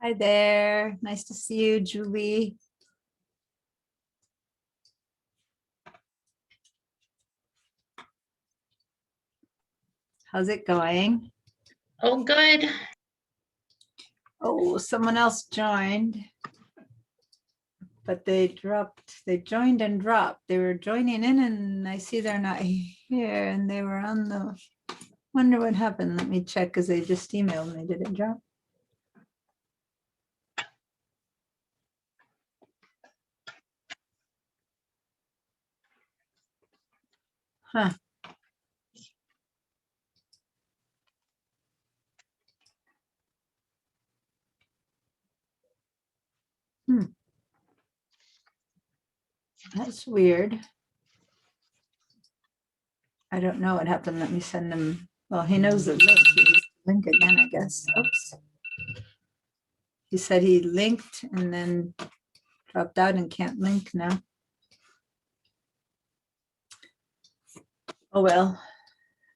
Hi there. Nice to see you, Julie. How's it going? Oh, good. Oh, someone else joined, but they joined and dropped. They were joining in and I see they're not here and they were on the, wonder what happened. Let me check because they just emailed me. Did it drop? Huh. That's weird. I don't know what happened. Let me send him. Well, he knows the link. He used the link again, I guess. Oops. He said he linked and then dropped out and can't link now. Oh, well,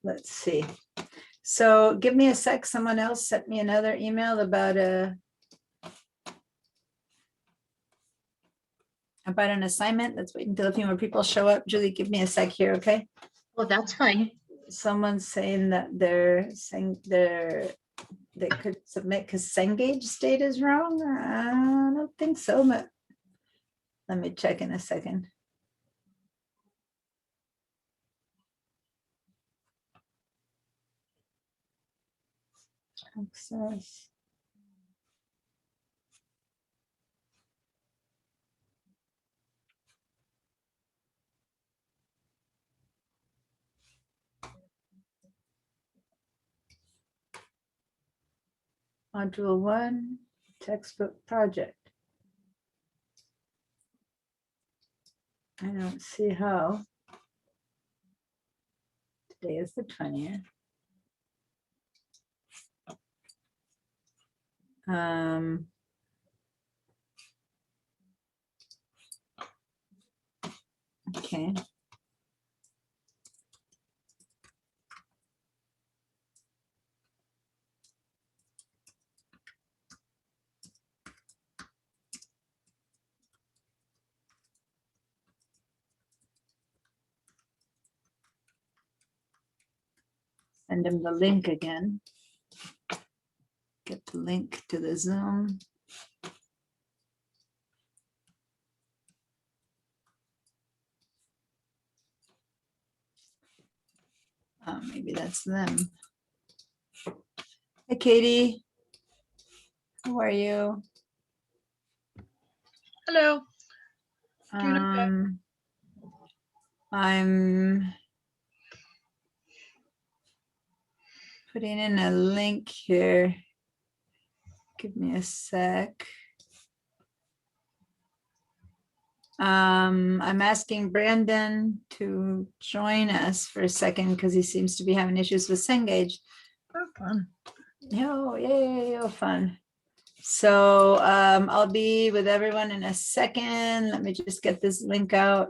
let's see. So give me a sec. Someone else sent me another email about an assignment. Let's wait until a few more people show up. Julie, give me a sec here, okay? Oh, that's fine. Someone's saying that they could submit because Cengage state is wrong. I don't think so, but let me check in a second. Access. Module 1, textbook project. I don't see how. Today is the 20th. Okay. Send him the link again. Get the link to the Zoom. Maybe that's them. Hey, Katie. How are you? Hello. Doing okay. I'm putting in a link here. Give me a sec. I'm asking Brandon to join us for a second because he seems to be having issues with Cengage. Oh, fun. Oh, yay, oh, fun. So I'll be with everyone in a second. Let me just get this link out.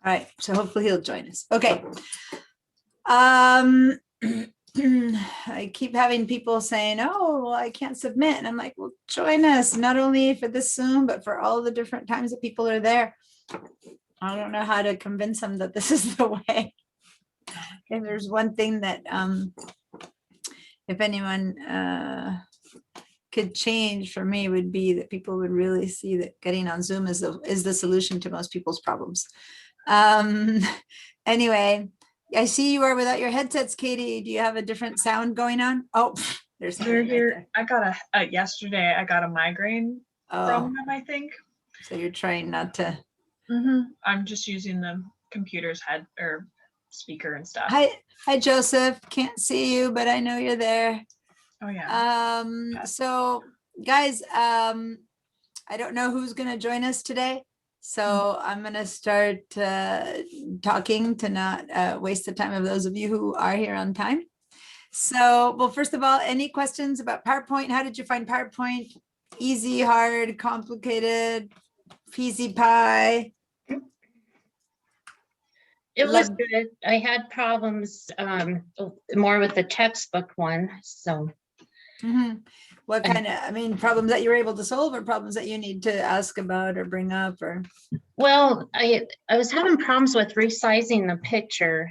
All right, so hopefully he'll join us. Okay. I keep having people saying, oh, well, I can't submit. And I'm like, well, join us, not only for this Zoom, but for all the different times that people are there. I don't know how to convince them that this is the way. If there's one thing that if anyone could change for me would be that people would really see that getting on Zoom is the solution to most people's problems. Anyway, I see you are without your headsets, Katie. Do you have a different sound going on? Oh, there's They're right here. there. I got yesterday I got a migraine from them, I think. So you're trying not to. I'm just using the computer's head or speaker and stuff. Hi, Joseph. Can't see you, but I know you're there. Oh yeah. So guys, I don't know who's going to join us today. So I'm gonna start talking to not waste the time of those of you who are here on time. So, well, first of all, any questions about PowerPoint? How did you find PowerPoint? Easy, hard, complicated, peasy pie? It was Love- good. I had problems more with the textbook one, so. Mhm. What kind of, I mean, problems that you were able to solve or problems that you need to ask about or bring up or? Well, I was having problems with resizing the picture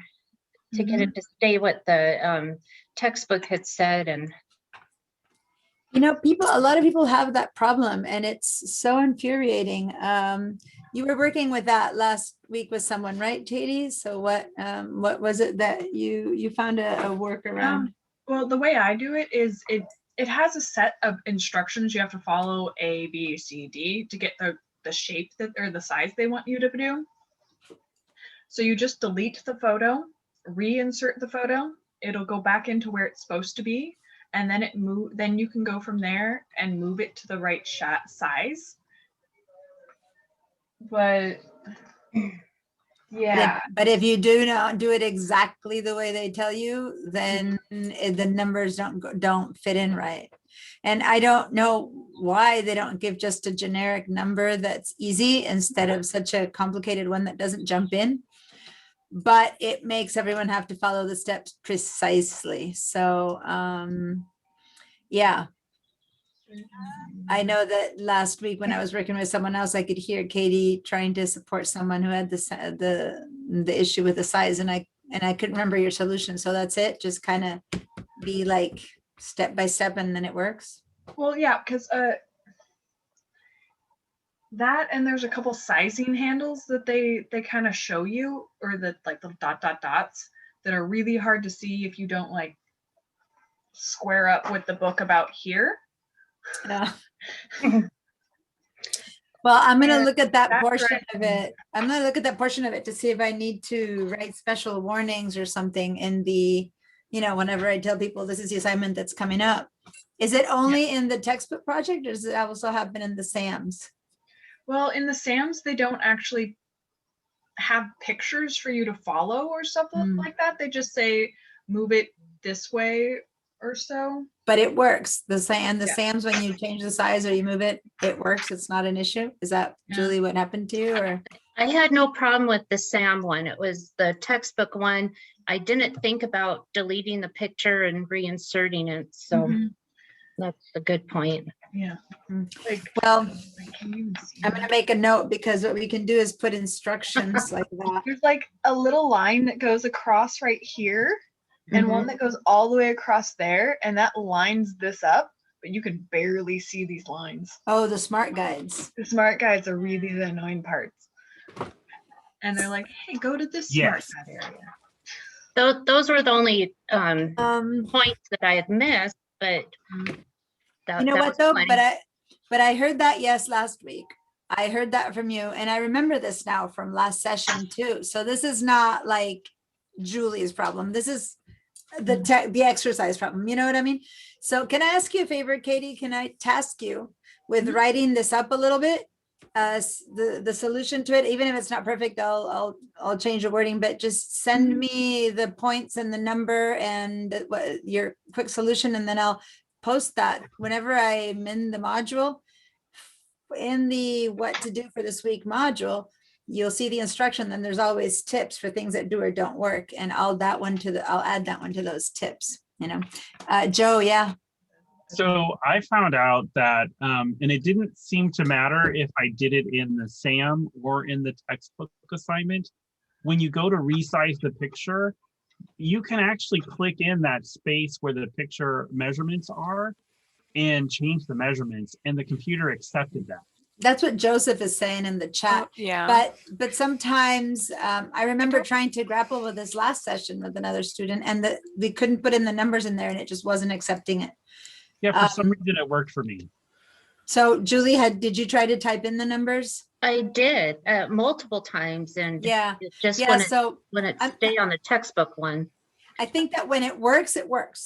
to get it to stay what the textbook had said, and You know, a lot of people have that problem and it's so infuriating. You were working with that last week with someone, right, Katie? So what was it that you found a workaround? Well, the way I do it is it has a set of instructions you have to follow A, B, C, D to get the shape that or the size they want you to do. So you just delete the photo, reinsert the photo, it'll go back into where it's supposed to be, and then you can go from there and move it to the right shot size. But yeah. But if you do not do it exactly the way they tell you, then the numbers don't fit in right. And I don't know why they don't give just a generic number that's easy instead of such a complicated one that doesn't jump in. But it makes everyone have to follow the steps precisely. So yeah, I know that last week when I was working with someone else, I could hear Katie trying to support someone who had the issue with the size, and I couldn't remember your solution. So that's it. Just kind of be like step by step, and then it works. Well, yeah, because that and there's a couple sizing handles that they kind of show you, or the like the dots that are really hard to see if you don't like square up with the book about here. Yeah. Well, I'm going to And look at that that's portion right. of it. I'm going to look at that portion of it to see if I need to write special warnings or something in the, whenever I tell people this is the assignment that's coming up. Is it only in the textbook project or does it also happen in the SAMs? Well, in the SAMs, they don't actually have pictures for you to follow or something like that. They just say, move it this way or so. But it works. The Yeah. SAMs, when you change the size or you move it, it works. It's not an issue. Is that, Yeah. Julie, what happened to you or? I had no problem with the SAM one. It was the textbook one. I didn't think about deleting the picture and reinserting it, so that's a good point. Yeah. Like, Well, can you see I'm that? going to make a note because what we can do is put instructions like that. There's like a little line that goes across right here and one that goes all the way across there, and that lines this up, but you can barely see these lines. Oh, the smart guides. The smart guides are really the annoying parts. And they're like, hey, go to this smart Yes. guide area. Those were the only Um, points that I had missed, but that, You know that what was though, plenty. but I heard that yes last week. I heard that from you and I remember this now from last session too. So this is not like Julie's problem. This is the exercise problem. You know what I mean? So can I ask you a favor, Katie? Can I task you with writing this up a little bit? The solution to it, even if it's not perfect, I'll change the wording, but just send me the points and the number and your quick solution, and then I'll post that whenever I'm in the module. In the what to do for this week module, you'll see the instruction, then there's always tips for things that do or don't work, and I'll add that one to those tips, Joe, yeah. So I found out that, and it didn't seem to matter if I did it in the SAM or in the textbook assignment. When you go to resize the picture, you can actually click in that space where the picture measurements are and change the measurements, and the computer accepted that. That's what Joseph is saying in the chat. Yeah. But sometimes I remember trying to grapple with this last session with another student, and we couldn't put in the numbers in there and it just wasn't accepting it. Yeah, for some reason it worked for me. So Julie, did you try to type in the numbers? I did multiple times, and Yeah. it just Yeah. So when it stayed on the textbook one. I think that when it works,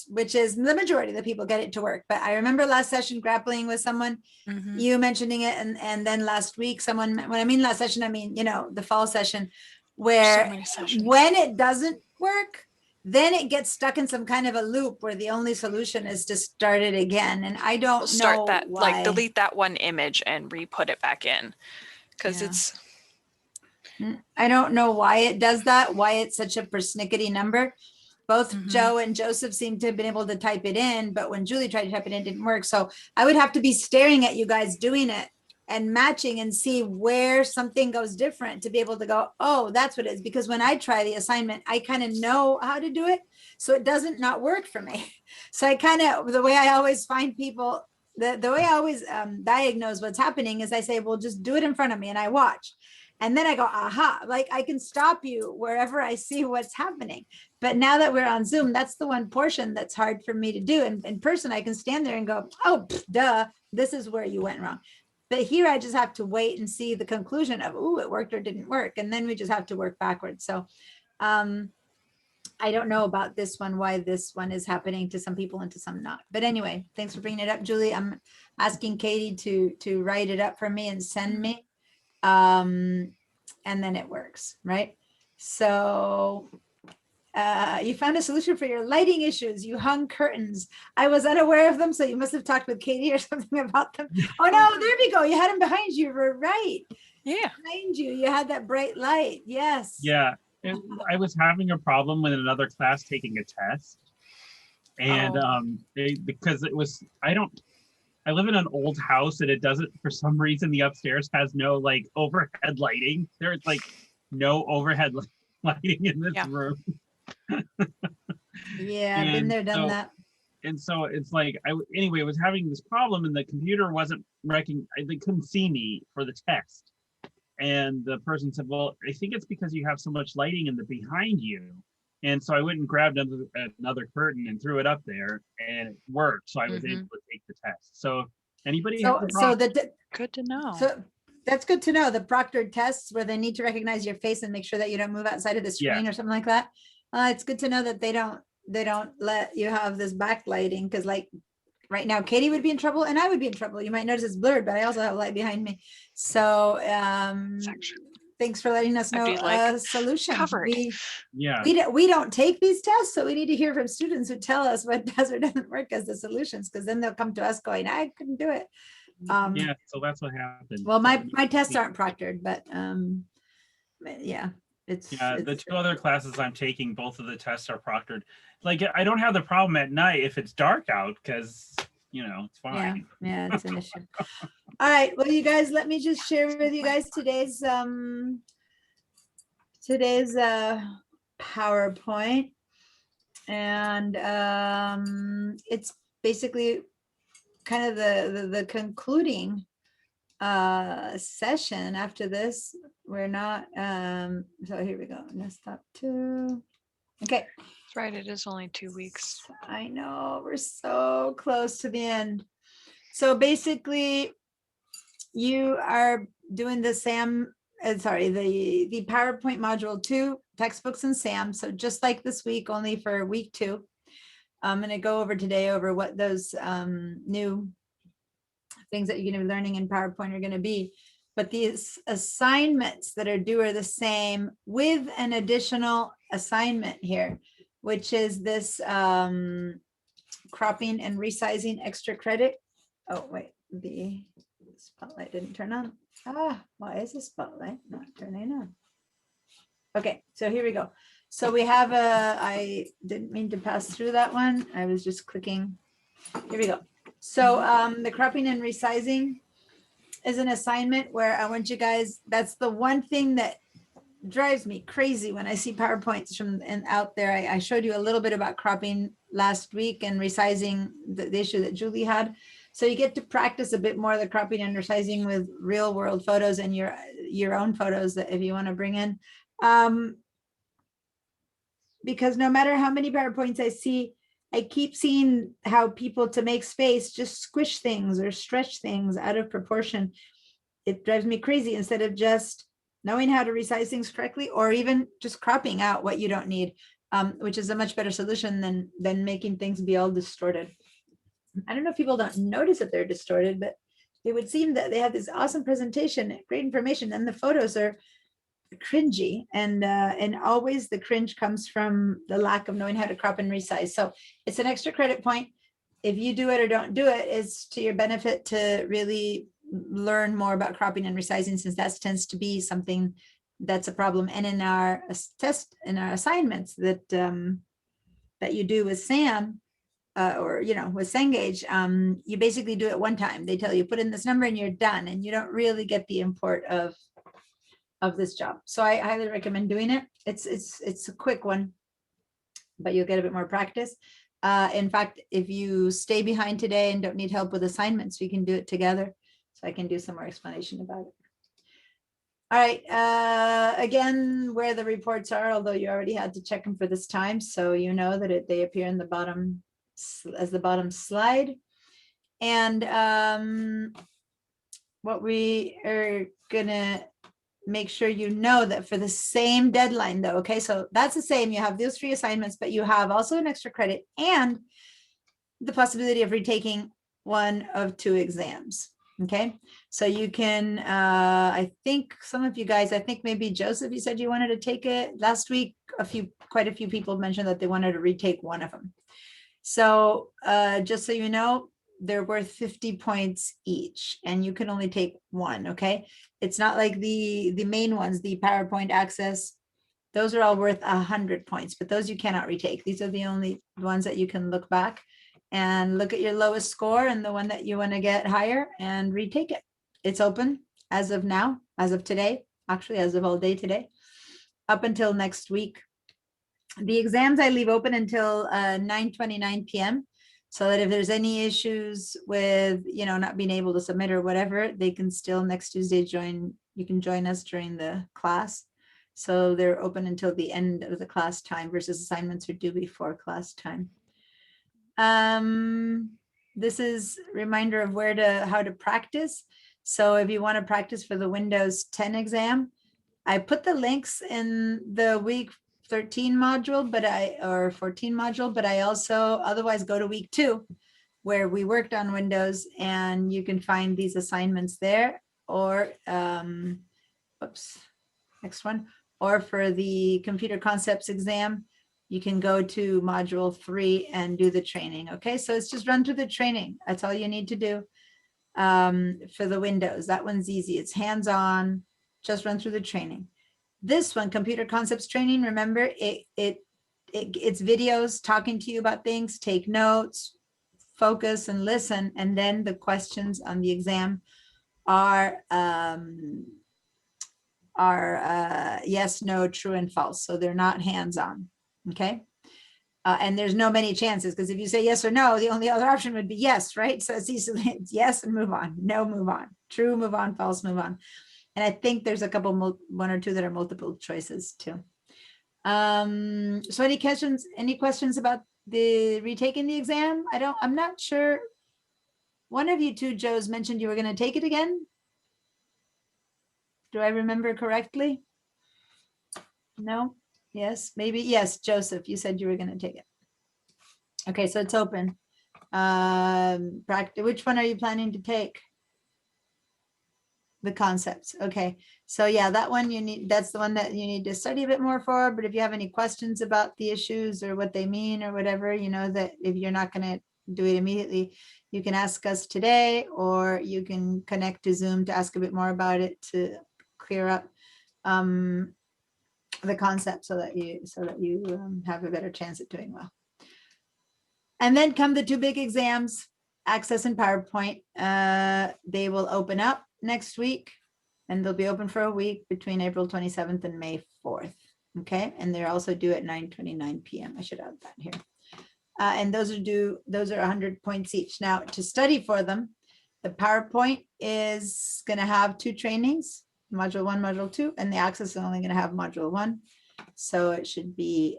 which is the majority of the people get it to work. But I remember last session grappling with someone, Mhm. you mentioning it, and then last week, someone, when I mean last session, I mean, the fall session, where many sessions. when it doesn't work, then it gets stuck in some kind of a loop where the only solution is to start it again. And I don't We'll start know that, why. like delete that one image and re-put it back in. Because Yeah. it's, I don't know why it does that, why it's such a persnickety number. Both Mhm. Joe and Joseph seem to have been able to type it in, but when Julie tried to type it in, it didn't work. So I would have to be staring at you guys doing it and matching and see where something goes different to be able to go, oh, that's what it is. Because when I try the assignment, I kind of know how to do it. So it doesn't not work for me. So I kind of, the way I always find people, the way I always diagnose what's happening is I say, well, just do it in front of me and I watch. And then I go, aha, like I can stop you wherever I see what's happening. But now that we're on Zoom, that's the one portion that's hard for me to do. And in person, I can stand there and go, oh, duh, this is where you went wrong. But here I just have to wait and see the conclusion of, ooh, it worked or didn't work. And then we just have to work backwards. So I don't know about this one, why this one is happening to some people and to some not. But anyway, thanks for bringing it up, Julie. I'm asking Katie to write it up for me and send me. And then it works, right? So you found a solution for your lighting issues. You hung curtains. I was unaware of them, so you must have talked with Katie or something about them. Oh no, there we go. You had them behind you. You were right. yeah. Behind you, you had that bright light. Yes. Yeah, I was having a problem with another class taking a test. And because it was, I live in an old house and it doesn't, for some reason, the upstairs has no like overhead lighting. There's like no overhead lighting in this Yeah. room. Yeah, I've been And there, done so- that. And so it's like, anyway, I was having this problem and the computer wasn't they couldn't see me for the text. And the person said, well, I think it's because you have so much lighting in the behind you. And so I went and grabbed another curtain and threw it up there and it worked. So I was able to take the test. So anybody have the So problem? Good to know. So that's good to know. The proctored tests where they need to recognize your face and make sure that you don't move outside of the screen or something like that. It's good to know that they don't let you have this backlighting, because like right now, Katie would be in trouble and I would be in trouble. You might notice it's blurred, but I also have light behind me. So thanks for letting us I'd know be, like, a solution. covered. Yeah. We don't take these tests, so we need to hear from students who tell us what does or doesn't work as the solutions, because then they'll come to us going, I couldn't do it. Yeah, so that's what happened. Well, my tests aren't proctored, but yeah, The two other classes I'm taking, both of the tests are proctored. Like I don't have the problem at night if it's dark out, because it's fine. Yeah, it's an issue. All right, well, you guys, let me just share with you guys today's PowerPoint, and it's basically kind of the concluding session. After this, we're not so here we go. Desktop 2. Okay, That's right. It is only 2 weeks. I know, we're so close to the end. So basically, you are doing the SAM, the PowerPoint module 2, textbooks and SAM. So just like this week, only for week 2. I'm going to go over today over what those new things that you're going to be learning in PowerPoint are going to be. But these assignments that are due are the same, with an additional assignment here, which is this cropping and resizing extra credit. Oh, wait, the spotlight didn't turn on. Why is the spotlight not turning on? Okay, so here we go. So we have I didn't mean to pass through that one. I was just clicking. Here we go. So the cropping and resizing is an assignment where I want you guys, that's the one thing that drives me crazy when I see PowerPoints from out there. I showed you a little bit about cropping last week and resizing, the issue that Julie had. So you get to practice a bit more of the cropping and resizing with real world photos and your own photos that if you want to bring in. Because no matter how many PowerPoints I see, I keep seeing how people, to make space, just squish things or stretch things out of proportion. It drives me crazy, instead of just knowing how to resize things correctly, or even just cropping out what you don't need. which is a much better solution than making things be all distorted. I don't know if people don't notice that they're distorted, but it would seem that they have this awesome presentation, great information, and the photos are cringy, and always the cringe comes from the lack of knowing how to crop and resize. So it's an extra credit point. If you do it or don't do it, it's to your benefit to really learn more about cropping and resizing, since that tends to be something that's a problem. And in our in our assignments that that you do with SAM, or with Cengage, you basically do it one time. They tell you put in this number and you're done, and you don't really get the import of this job. So I highly recommend doing it. It's a quick one, but you'll get a bit more practice. In fact, if you stay behind today and don't need help with assignments, we can do it together. So I can do some more explanation about it. All right, again, where the reports are, although you already had to check them for this time, so you know that they appear in the bottom, as the bottom slide. And what we are gonna make sure you know that for the same deadline though, okay, so that's the same, you have those 3 assignments, but you have also an extra credit and the possibility of retaking 1 of 2 exams. Okay, so you can, I think some of you guys, I think maybe Joseph, you said you wanted to take it last week. Quite a few people mentioned that they wanted to retake 1 of them. So just so you know, they're worth 50 points each, and you can only take 1. Okay, it's not like the main ones, the PowerPoint Access. Those are all worth 100 points, but those you cannot retake. These are the only ones that you can look back and look at your lowest score and the one that you want to get higher and retake it. It's open as of now, as of today, actually as of all day today, up until next week. The exams I leave open until 9:29 p.m. so that if there's any issues with, not being able to submit or whatever, they can still next Tuesday you can join us during the class. So they're open until the end of the class time versus assignments are due before class time. This is a reminder of how to practice. So if you want to practice for the Windows 10 exam, I put the links in the week 13 module, or 14 module, but I also otherwise go to week 2 where we worked on Windows, and you can find these assignments there, or next one, or for the Computer Concepts exam, you can go to module 3 and do the training. Okay, so it's just run through the training. That's all you need to do for the Windows. That one's easy. It's hands-on, just run through the training. This one, Computer Concepts training, remember, it's videos talking to you about things. Take notes, focus and listen, and then the questions on the exam are yes, no, true, and false. So they're not hands-on. Okay. And there's no many chances, because if you say yes or no, the only other option would be yes, right? So it's easily it's yes and move on, no, move on, true, move on, false, move on. And I think there's a couple, 1 or 2 that are multiple choices too. So any questions about the retaking the exam? I'm not sure. One of you 2, Joes, mentioned you were going to take it again. Do I remember correctly? No? Yes, maybe. Yes, Joseph, you said you were going to take it. Okay, so it's open. Which one are you planning to take? The concepts. Okay, so yeah, that one that's the one that you need to study a bit more for. But if you have any questions about the issues or what they mean or whatever, that if you're not going to do it immediately, you can ask us today, or you can connect to Zoom to ask a bit more about it to clear up the concept so that you have a better chance at doing well. And then come the 2 big exams, Access and PowerPoint. They will open up next week, and they'll be open for a week between April 27th and May 4th. Okay, and they're also due at 9:29 p.m. I should add that here. And those are 100 points each. Now, to study for them, the PowerPoint is going to have 2 trainings, module 1, module 2, and the Access is only going to have module 1. So it should be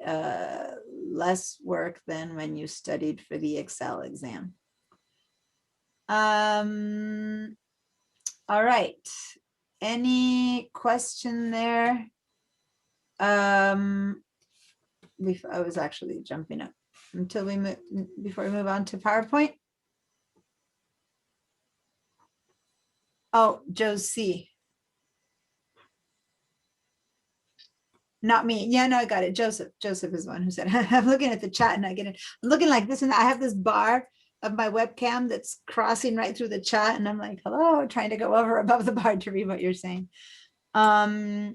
less work than when you studied for the Excel exam. All right. Any question there? I was actually jumping up until we move, before we move on to PowerPoint. Oh, Josie. Not me. Yeah, no, I got it. Joseph. Joseph is the one who said, I'm looking at the chat and I get it. I'm looking like this, and I have this bar of my webcam that's crossing right through the chat. And I'm like, hello, trying to go over above the bar to read what you're saying. Yeah,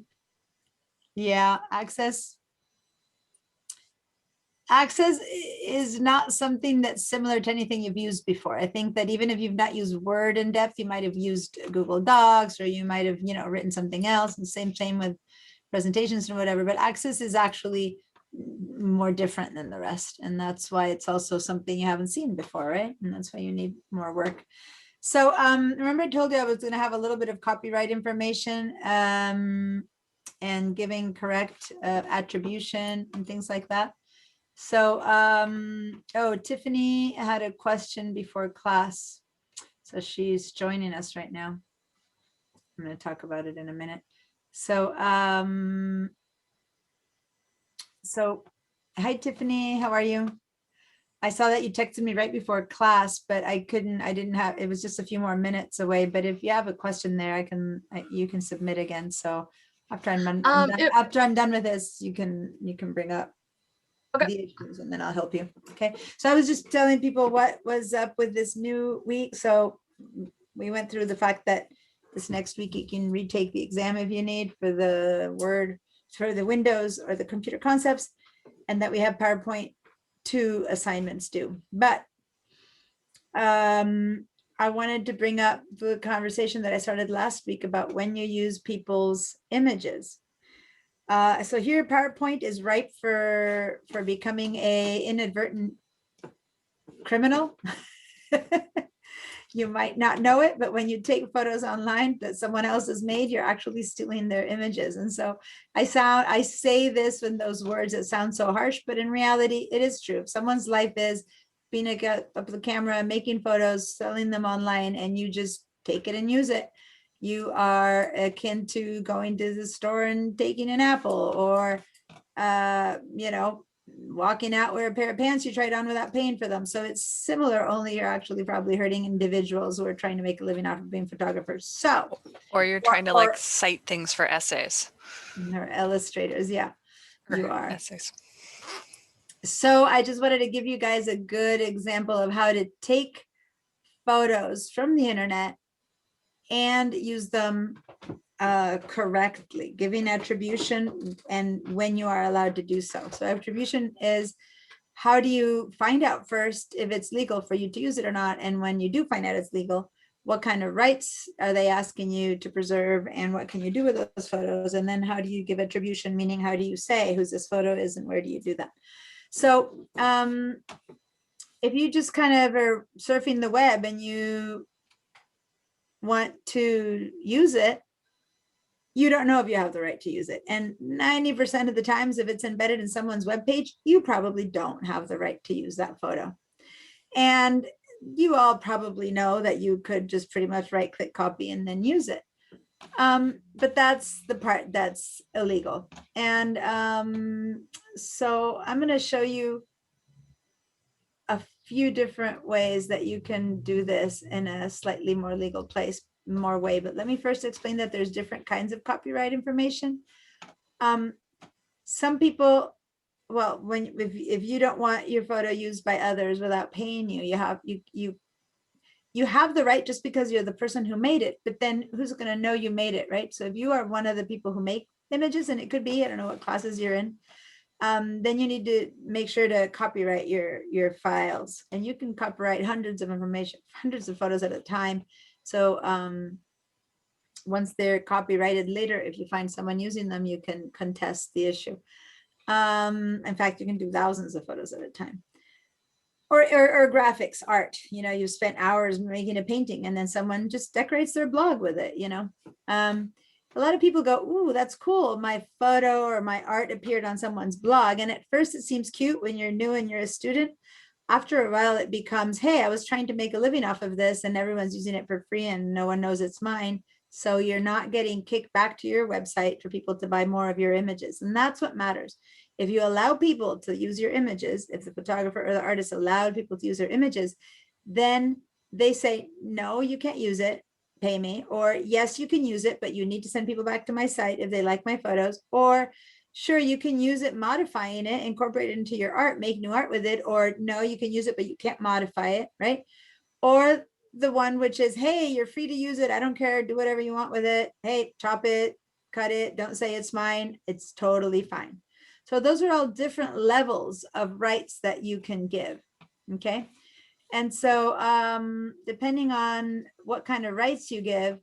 Access is not something that's similar to anything you've used before. I think that even if you've not used Word in depth, you might have used Google Docs, or you might have, written something else. And same with presentations and whatever, but Access is actually more different than the rest. And that's why it's also something you haven't seen before, right? And that's why you need more work. So remember I told you I was going to have a little bit of copyright information and giving correct attribution and things like that. So, oh, Tiffany had a question before class. So she's joining us right now. I'm going to talk about it in a minute. So, hi, Tiffany, how are you? I saw that you texted me right before class, but it was just a few more minutes away. But if you have a question there, you can submit again. So after I'm done with this, you can bring up the issues and then I'll help you. Okay. So I was just telling people what was up with this new week. So we went through the fact that this next week you can retake the exam if you need for the Word, for the Windows or the computer concepts, and that we have PowerPoint 2 assignments due. But I wanted to bring up the conversation that I started last week about when you use people's images. So here PowerPoint is ripe for becoming a inadvertent criminal. You might not know it, but when you take photos online that someone else has made, you're actually stealing their images. And so I say this in those words that sound so harsh, but in reality, it is true. If someone's life is being up the camera, making photos, selling them online, and you just take it and use it, you are akin to going to the store and taking an apple, or, walking out with a pair of pants you tried on without paying for them. So it's similar, only you're actually probably hurting individuals who are trying to make a living off of being photographers. So, Or you're trying to like cite things for essays. or illustrators, yeah, you Or are. essays. So I just wanted to give you guys a good example of how to take photos from the internet and use them correctly, giving attribution and when you are allowed to do so. So attribution is, how do you find out first if it's legal for you to use it or not? And when you do find out it's legal, what kind of rights are they asking you to preserve, and what can you do with those photos? And then how do you give attribution, meaning how do you say whose this photo is and where do you do that? So if you just kind of are surfing the web and you want to use it, you don't know if you have the right to use it. And 90% of the times, if it's embedded in someone's webpage, you probably don't have the right to use that photo. And you all probably know that you could just pretty much right click copy and then use it. But that's the part that's illegal. And so I'm going to show you a few different ways that you can do this in a slightly more legal way. But let me first explain that there's different kinds of copyright information. Some people, well, if you don't want your photo used by others without paying you, you have the right just because you're the person who made it, but then who's going to know you made it, right? So if you are one of the people who make images, and it could be, I don't know what classes you're in, then you need to make sure to copyright your files, and you can copyright hundreds of photos at a time. So once they're copyrighted later, if you find someone using them, you can contest the issue. In fact, you can do thousands of photos at a time. Or graphics, art, you've spent hours making a painting and then someone just decorates their blog with it, A lot of people go, ooh, that's cool. My photo or my art appeared on someone's blog. And at first it seems cute when you're new and you're a student. After a while it becomes, hey, I was trying to make a living off of this and everyone's using it for free and no one knows it's mine. So you're not getting kicked back to your website for people to buy more of your images. And that's what matters. If you allow people to use your images, if the photographer or the artist allowed people to use their images, then they say, no, you can't use it, pay me. Or yes, you can use it, but you need to send people back to my site if they like my photos. Or sure, you can use it, modifying it, incorporate it into your art, make new art with it. Or no, you can use it, but you can't modify it, right? Or the one which is, hey, you're free to use it. I don't care. Do whatever you want with it. Hey, chop it, cut it. Don't say it's mine. It's totally fine. So those are all different levels of rights that you can give. Okay. And so depending on what kind of rights you give,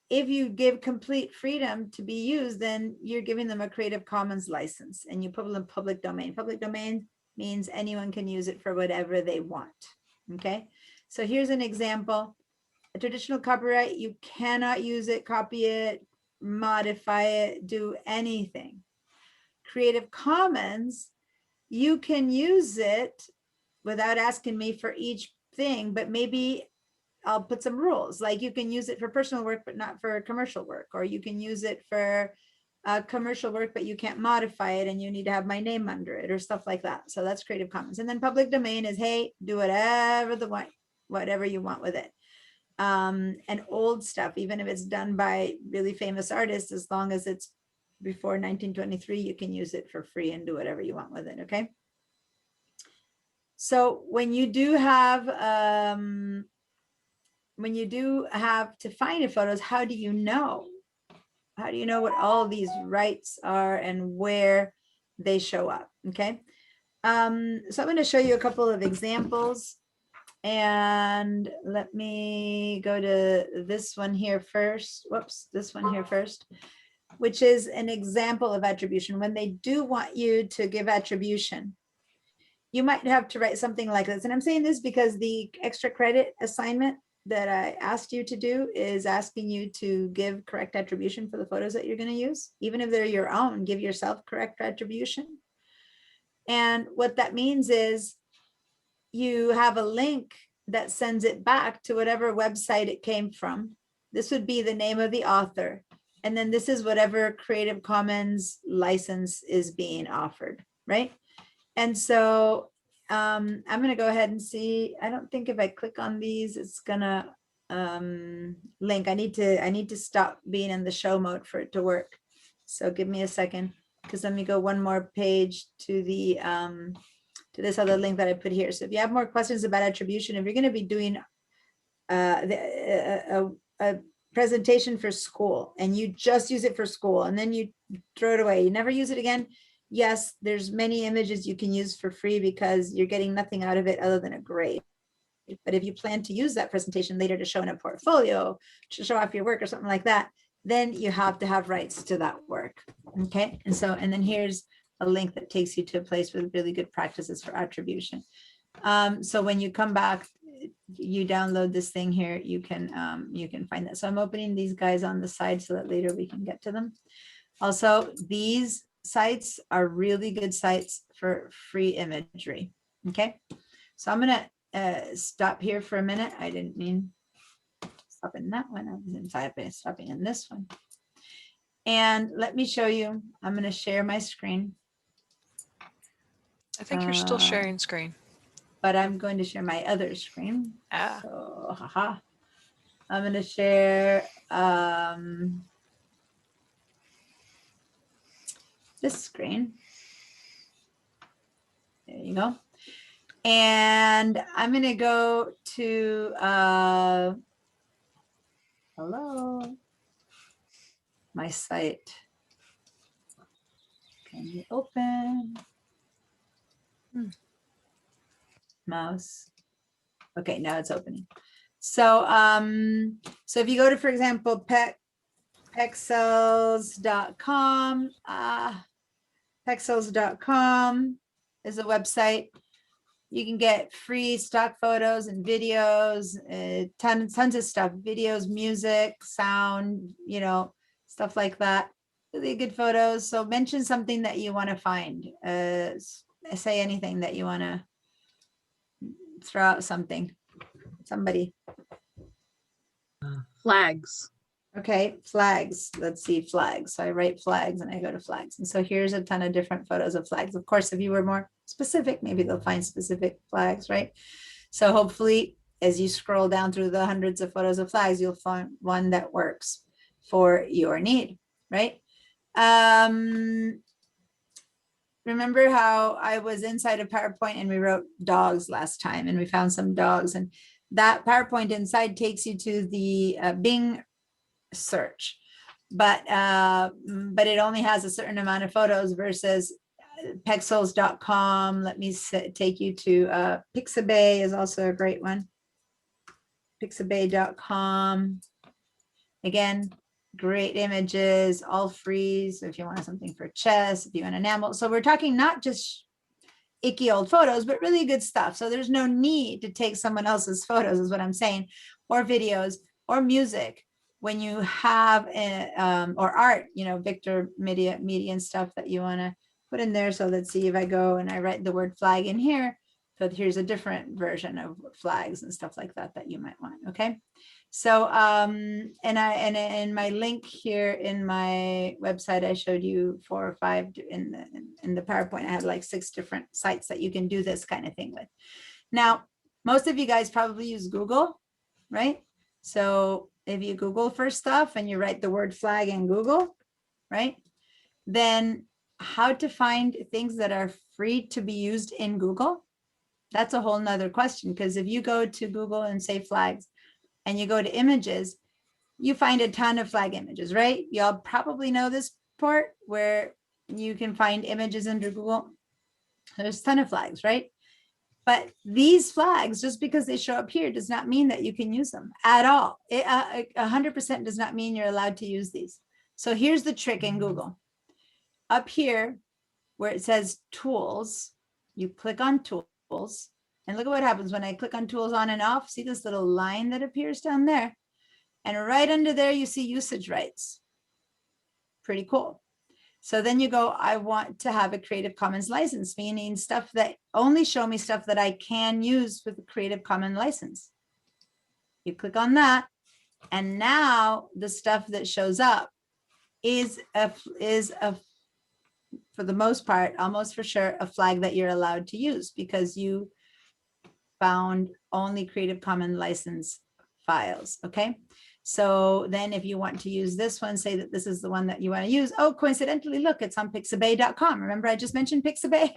if you give complete freedom to be used, then you're giving them a Creative Commons license and you put them in public domain. Public domain means anyone can use it for whatever they want. Okay. So here's an example. A traditional copyright, you cannot use it, copy it, modify it, do anything. Creative Commons, you can use it without asking me for each thing, but maybe I'll put some rules, like you can use it for personal work, but not for commercial work, or you can use it for commercial work, but you can't modify it and you need to have my name under it or stuff like that. So that's Creative Commons. And then public domain is, hey, do whatever you want with it. And old stuff, even if it's done by really famous artists, as long as it's before 1923, you can use it for free and do whatever you want with it. Okay. So when you do have to find your photos, how do you know? How do you know what all these rights are and where they show up? Okay. So I'm going to show you a couple of examples. And let me go to this one here first. Whoops, this one here first, which is an example of attribution. When they do want you to give attribution, you might have to write something like this. And I'm saying this because the extra credit assignment that I asked you to do is asking you to give correct attribution for the photos that you're going to use. Even if they're your own, give yourself correct attribution. And what that means is you have a link that sends it back to whatever website it came from. This would be the name of the author. And then this is whatever Creative Commons license is being offered, right? And so I'm going to go ahead and see. I don't think if I click on these, it's gonna link. I need to stop being in the show mode for it to work. So give me a second, because let me go one more page to the to this other link that I put here. So if you have more questions about attribution, if you're going to be doing a presentation for school and you just use it for school and then you throw it away, you never use it again. Yes, there's many images you can use for free because you're getting nothing out of it other than a grade. But if you plan to use that presentation later to show in a portfolio, to show off your work or something like that, then you have to have rights to that work. Okay. And then here's a link that takes you to a place with really good practices for attribution. So when you come back, you download this thing here, you can find that. So I'm opening these guys on the side so that later we can get to them. Also, these sites are really good sites for free imagery. Okay. So I'm going to stop here for a minute. I didn't mean stop in that one. I was stopping in this one. And let me show you. I'm going to share my screen. I think you're still sharing screen. But I'm going to share my other screen. Ah. So, haha. I'm going to share this screen. There you go. And I'm going to go to, hello, my site. Can you open? Mouse. Okay, now it's opening. So, so if you go to, for example, pexels.com, pexels.com is a website. You can get free stock photos and videos, tons of stuff, videos, music, sound, you know, stuff like that. Really good photos. So mention something that you want to find. Say anything that you want to throw out something. Somebody. Flags. Okay, flags. Let's see, flags. So I write flags and I go to flags. And so here's a ton of different photos of flags. Of course, if you were more specific, maybe they'll find specific flags, right? So hopefully, as you scroll down through the hundreds of photos of flags, you'll find one that works for your need, right? Remember how I was inside a PowerPoint and we wrote dogs last time and we found some dogs, and that PowerPoint inside takes you to the Bing search, but it only has a certain amount of photos versus pexels.com. Let me take you to Pixabay is also a great one. Pixabay.com. Again, great images, all free. So if you want something for chess, if you want enamel. So we're talking not just icky old photos, but really good stuff. So there's no need to take someone else's photos is what I'm saying, or videos or music when you have or art, Victor media and stuff that you want to put in there. So let's see if I go and I write the word flag in here. So here's a different version of flags and stuff like that that you might want. Okay. So and in my link here in my website, I showed you 4 or 5 in the PowerPoint. I had like 6 different sites that you can do this kind of thing with. Now, most of you guys probably use Google, right? So if you Google for stuff and you write the word flag in Google, right? Then how to find things that are free to be used in Google? That's a whole nother question, because if you go to Google and say flags and you go to images, you find a ton of flag images, right? Y'all probably know this part where you can find images under Google. There's a ton of flags, right? But these flags, just because they show up here, does not mean that you can use them at all. 100% does not mean you're allowed to use these. So here's the trick in Google. Up here, where it says tools, you click on tools, and look at what happens when I click on tools on and off. See this little line that appears down there? And right under there, you see usage rights. Pretty cool. So then you go, I want to have a Creative Commons license, meaning stuff that only show me stuff that I can use with a Creative Commons license. You click on that, and now the stuff that shows up is for the most part, almost for sure, a flag that you're allowed to use because you found only Creative Commons license files. Okay. So then if you want to use this one, say that this is the one that you want to use. Oh, coincidentally, look, it's on pixabay.com. Remember, I just mentioned Pixabay?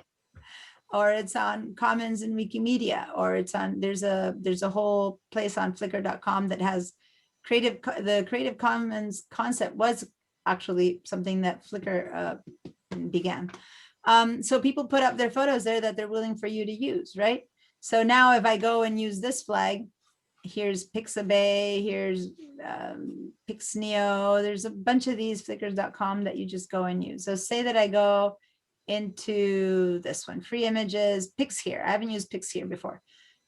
Or it's on Commons and Wikimedia, or it's on, there's a whole place on flickr.com that has the Creative Commons concept was actually something that Flickr began. So people put up their photos there that they're willing for you to use, right? So now if I go and use this flag, here's Pixabay, here's Pixneo, there's a bunch of these flickr.com that you just go and use. So say that I go into this one, free images, Pix here. I haven't used Pix here before.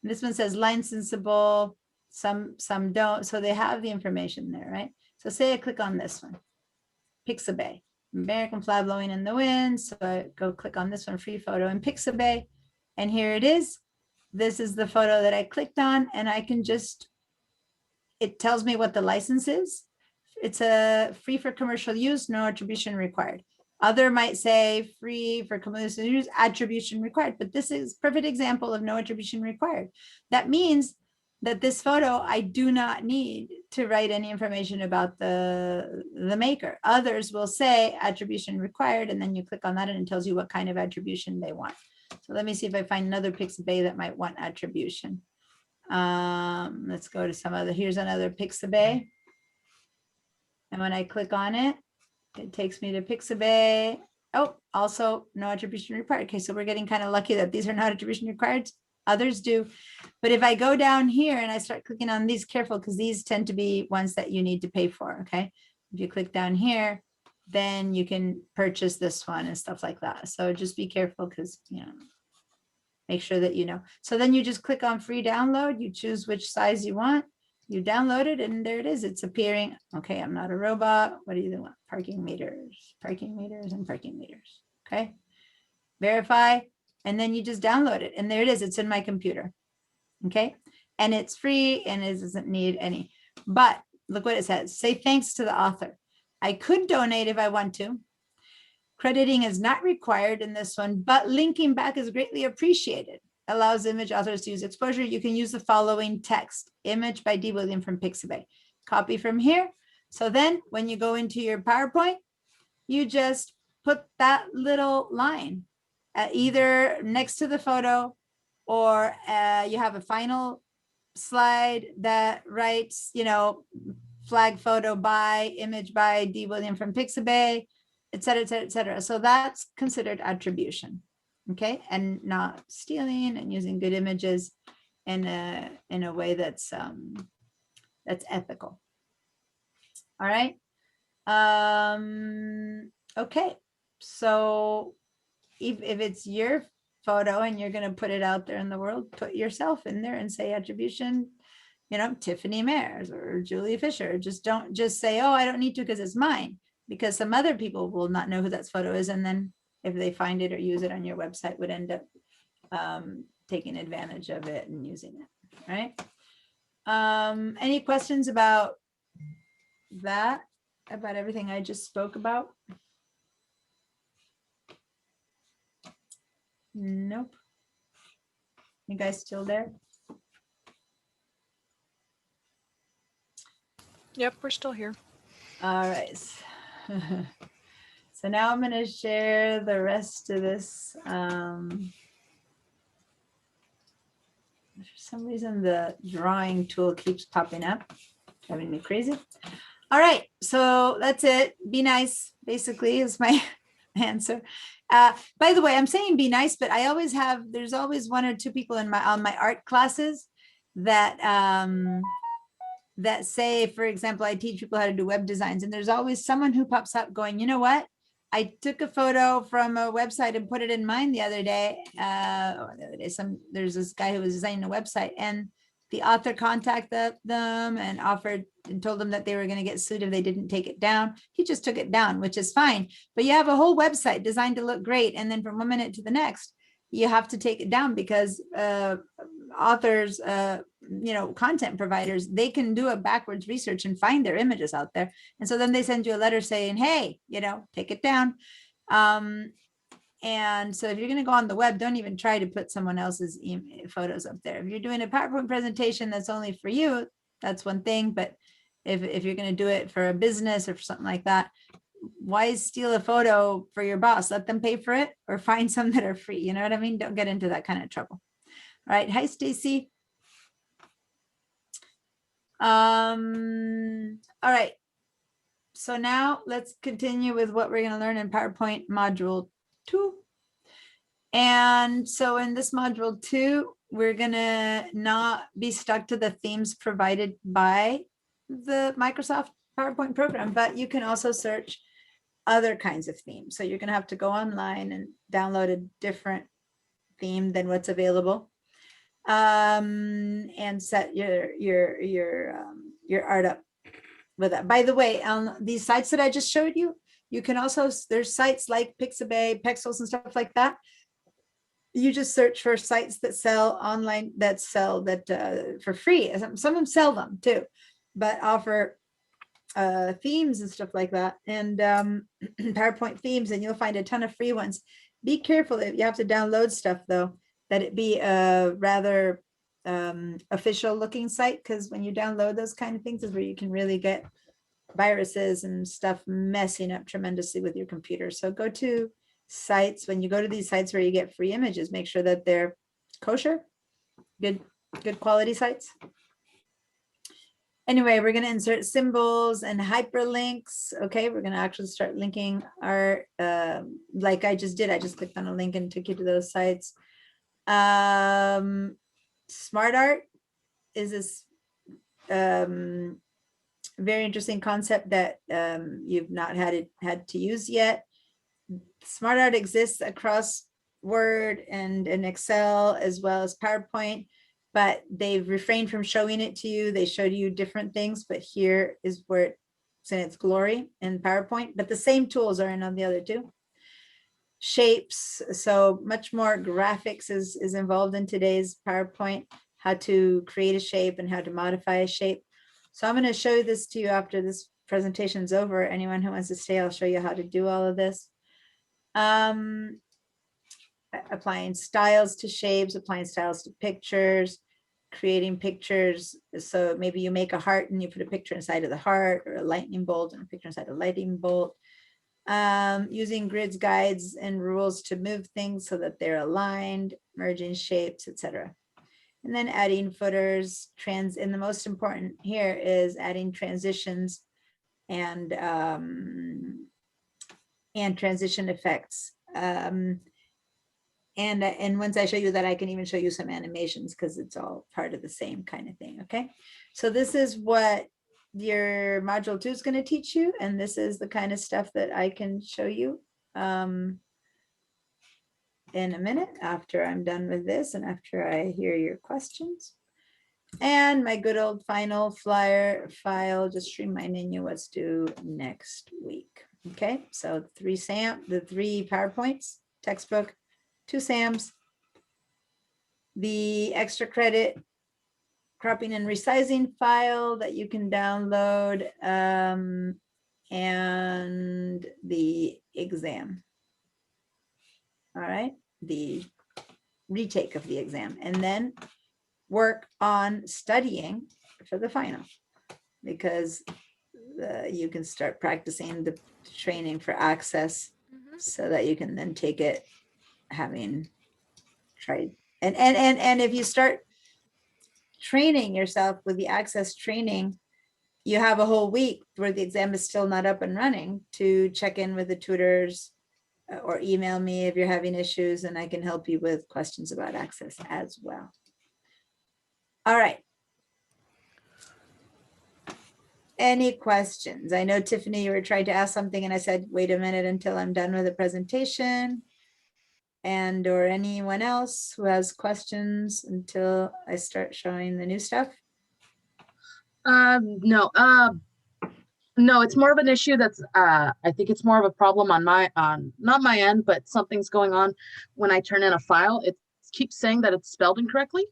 And this one says licensable, some don't. So they have the information there, right? So say I click on this one, Pixabay, American flag blowing in the wind. So I go click on this one, free photo in Pixabay. And here it is. This is the photo that I clicked on, and I can just, it tells me what the license is. It's a free for commercial use, no attribution required. Other might say free for commercial use, attribution required, but this is a perfect example of no attribution required. That means that this photo, I do not need to write any information about the maker. Others will say attribution required, and then you click on that and it tells you what kind of attribution they want. So let me see if I find another Pixabay that might want attribution. Let's go to some other, here's another Pixabay. And when I click on it, it takes me to Pixabay. Oh, also no attribution required. Okay, so we're getting kind of lucky that these are not attribution required. Others do. But if I go down here and I start clicking on these, careful, because these tend to be ones that you need to pay for, okay? If you click down here, then you can purchase this one and stuff like that. So just be careful because, you know, make sure that you know. So then you just click on free download, you choose which size you want, you download it, and there it is. It's appearing. Okay, I'm not a robot. What do you want? Parking meters, and parking meters. Okay, verify, and then you just download it. And there it is. It's in my computer. Okay, and it's free and it doesn't need any. But look what it says. Say thanks to the author. I could donate if I want to. Crediting is not required in this one, but linking back is greatly appreciated. Allows image authors to use exposure. You can use the following text. Image by D. William from Pixabay. Copy from here. So then when you go into your PowerPoint, you just put that little line either next to the photo, or you have a final slide that writes, you know, flag photo by, image by D. William from Pixabay, et cetera, et cetera, et cetera. So that's considered attribution, okay? And not stealing, and using good images in a way that's ethical. All right. Okay. So if it's your photo and you're going to put it out there in the world, put yourself in there and say attribution, you know, Tiffany Mayers or Julia Fisher. Just don't just say, oh, I don't need to because it's mine, because some other people will not know who that photo is. And then if they find it or use it on your website, would end up taking advantage of it and using it, right? Any questions about that, about everything I just spoke about? Nope. You guys still there? Yep, we're still here. All right. So now I'm going to share the rest of this. For some reason, the drawing tool keeps popping up, driving me crazy. All right, so that's it. Be nice, basically, is my answer. By the way, I'm saying be nice, but I always have, there's always one or two people in on my art classes that that say, for example, I teach people how to do web designs, and there's always someone who pops up going, you know what? I took a photo from a website and put it in mine the other day. There's this guy who was designing a website, and the author contacted them and offered and told them that they were going to get sued if they didn't take it down. He just took it down, which is fine. But you have a whole website designed to look great, and then from one minute to the next, you have to take it down because authors, you know, content providers, they can do a backwards research and find their images out there. And so then they send you a letter saying, hey, you know, take it down. And so if you're going to go on the web, don't even try to put someone else's photos up there. If you're doing a PowerPoint presentation that's only for you, that's one thing. But if you're going to do it for a business or for something like that, why steal a photo for your boss? Let them pay for it, or find some that are free. You know what I mean? Don't get into that kind of trouble. All right. Hi, Stacy. All right. So now let's continue with what we're going to learn in PowerPoint module 2. And so in this module 2, we're going to not be stuck to the themes provided by the Microsoft PowerPoint program, but you can also search other kinds of themes. So you're going to have to go online and download a different theme than what's available, and set your art up with that. By the way, on these sites that I just showed you, you can also, there's sites like Pixabay, Pexels and stuff like that. You just search for sites that sell online, that sell that for free. Some of them sell them too, but offer themes and stuff like that, and PowerPoint themes, and you'll find a ton of free ones. Be careful if you have to download stuff though, that it be a rather official looking site, because when you download those kind of things is where you can really get viruses and stuff messing up tremendously with your computer. So go to sites, when you go to these sites where you get free images, make sure that they're kosher, good quality sites. Anyway, we're going to insert symbols and hyperlinks. Okay, we're going to actually start linking our, like I just did. I just clicked on a link and took you to those sites. Smart art is this very interesting concept that you've not had to use yet. Smart art exists across Word and Excel as well as PowerPoint, but they've refrained from showing it to you. They showed you different things, but here is where it's in its glory in PowerPoint, but the same tools are in on the other two. Shapes, so much more graphics is involved in today's PowerPoint, how to create a shape and how to modify a shape. So I'm going to show this to you after this presentation's over. Anyone who wants to stay, I'll show you how to do all of this. Applying styles to shapes, applying styles to pictures, creating pictures. So maybe you make a heart and you put a picture inside of the heart, or a lightning bolt and a picture inside a lightning bolt. Using grids, guides, and rules to move things so that they're aligned, merging shapes, etc. And then adding footers, and the most important here is adding transitions and transition effects. And once I show you that, I can even show you some animations because it's all part of the same kind of thing. Okay, so this is what your module 2 is going to teach you, and this is the kind of stuff that I can show you in a minute after I'm done with this and after I hear your questions. And my good old final flyer file, just reminding you what's due next week. Okay, so the three PowerPoints, textbook, 2 SAMs, the extra credit cropping and resizing file that you can download, and the exam. All right, the retake of the exam, and then work on studying for the final, because you can start practicing the training for access so that you can then take it having tried. And if you start training yourself with the access training, you have a whole week where the exam is still not up and running to check in with the tutors, or email me if you're having issues, and I can help you with questions about access as well. All right. Any questions? I know, Tiffany, you were trying to ask something and I said, wait a minute until I'm done with the presentation. And or anyone else who has questions until I start showing the new stuff? No, it's more of an issue that's, I think it's more of a problem on not my end, but something's going on when I turn in a file. It keeps saying that it's spelled incorrectly,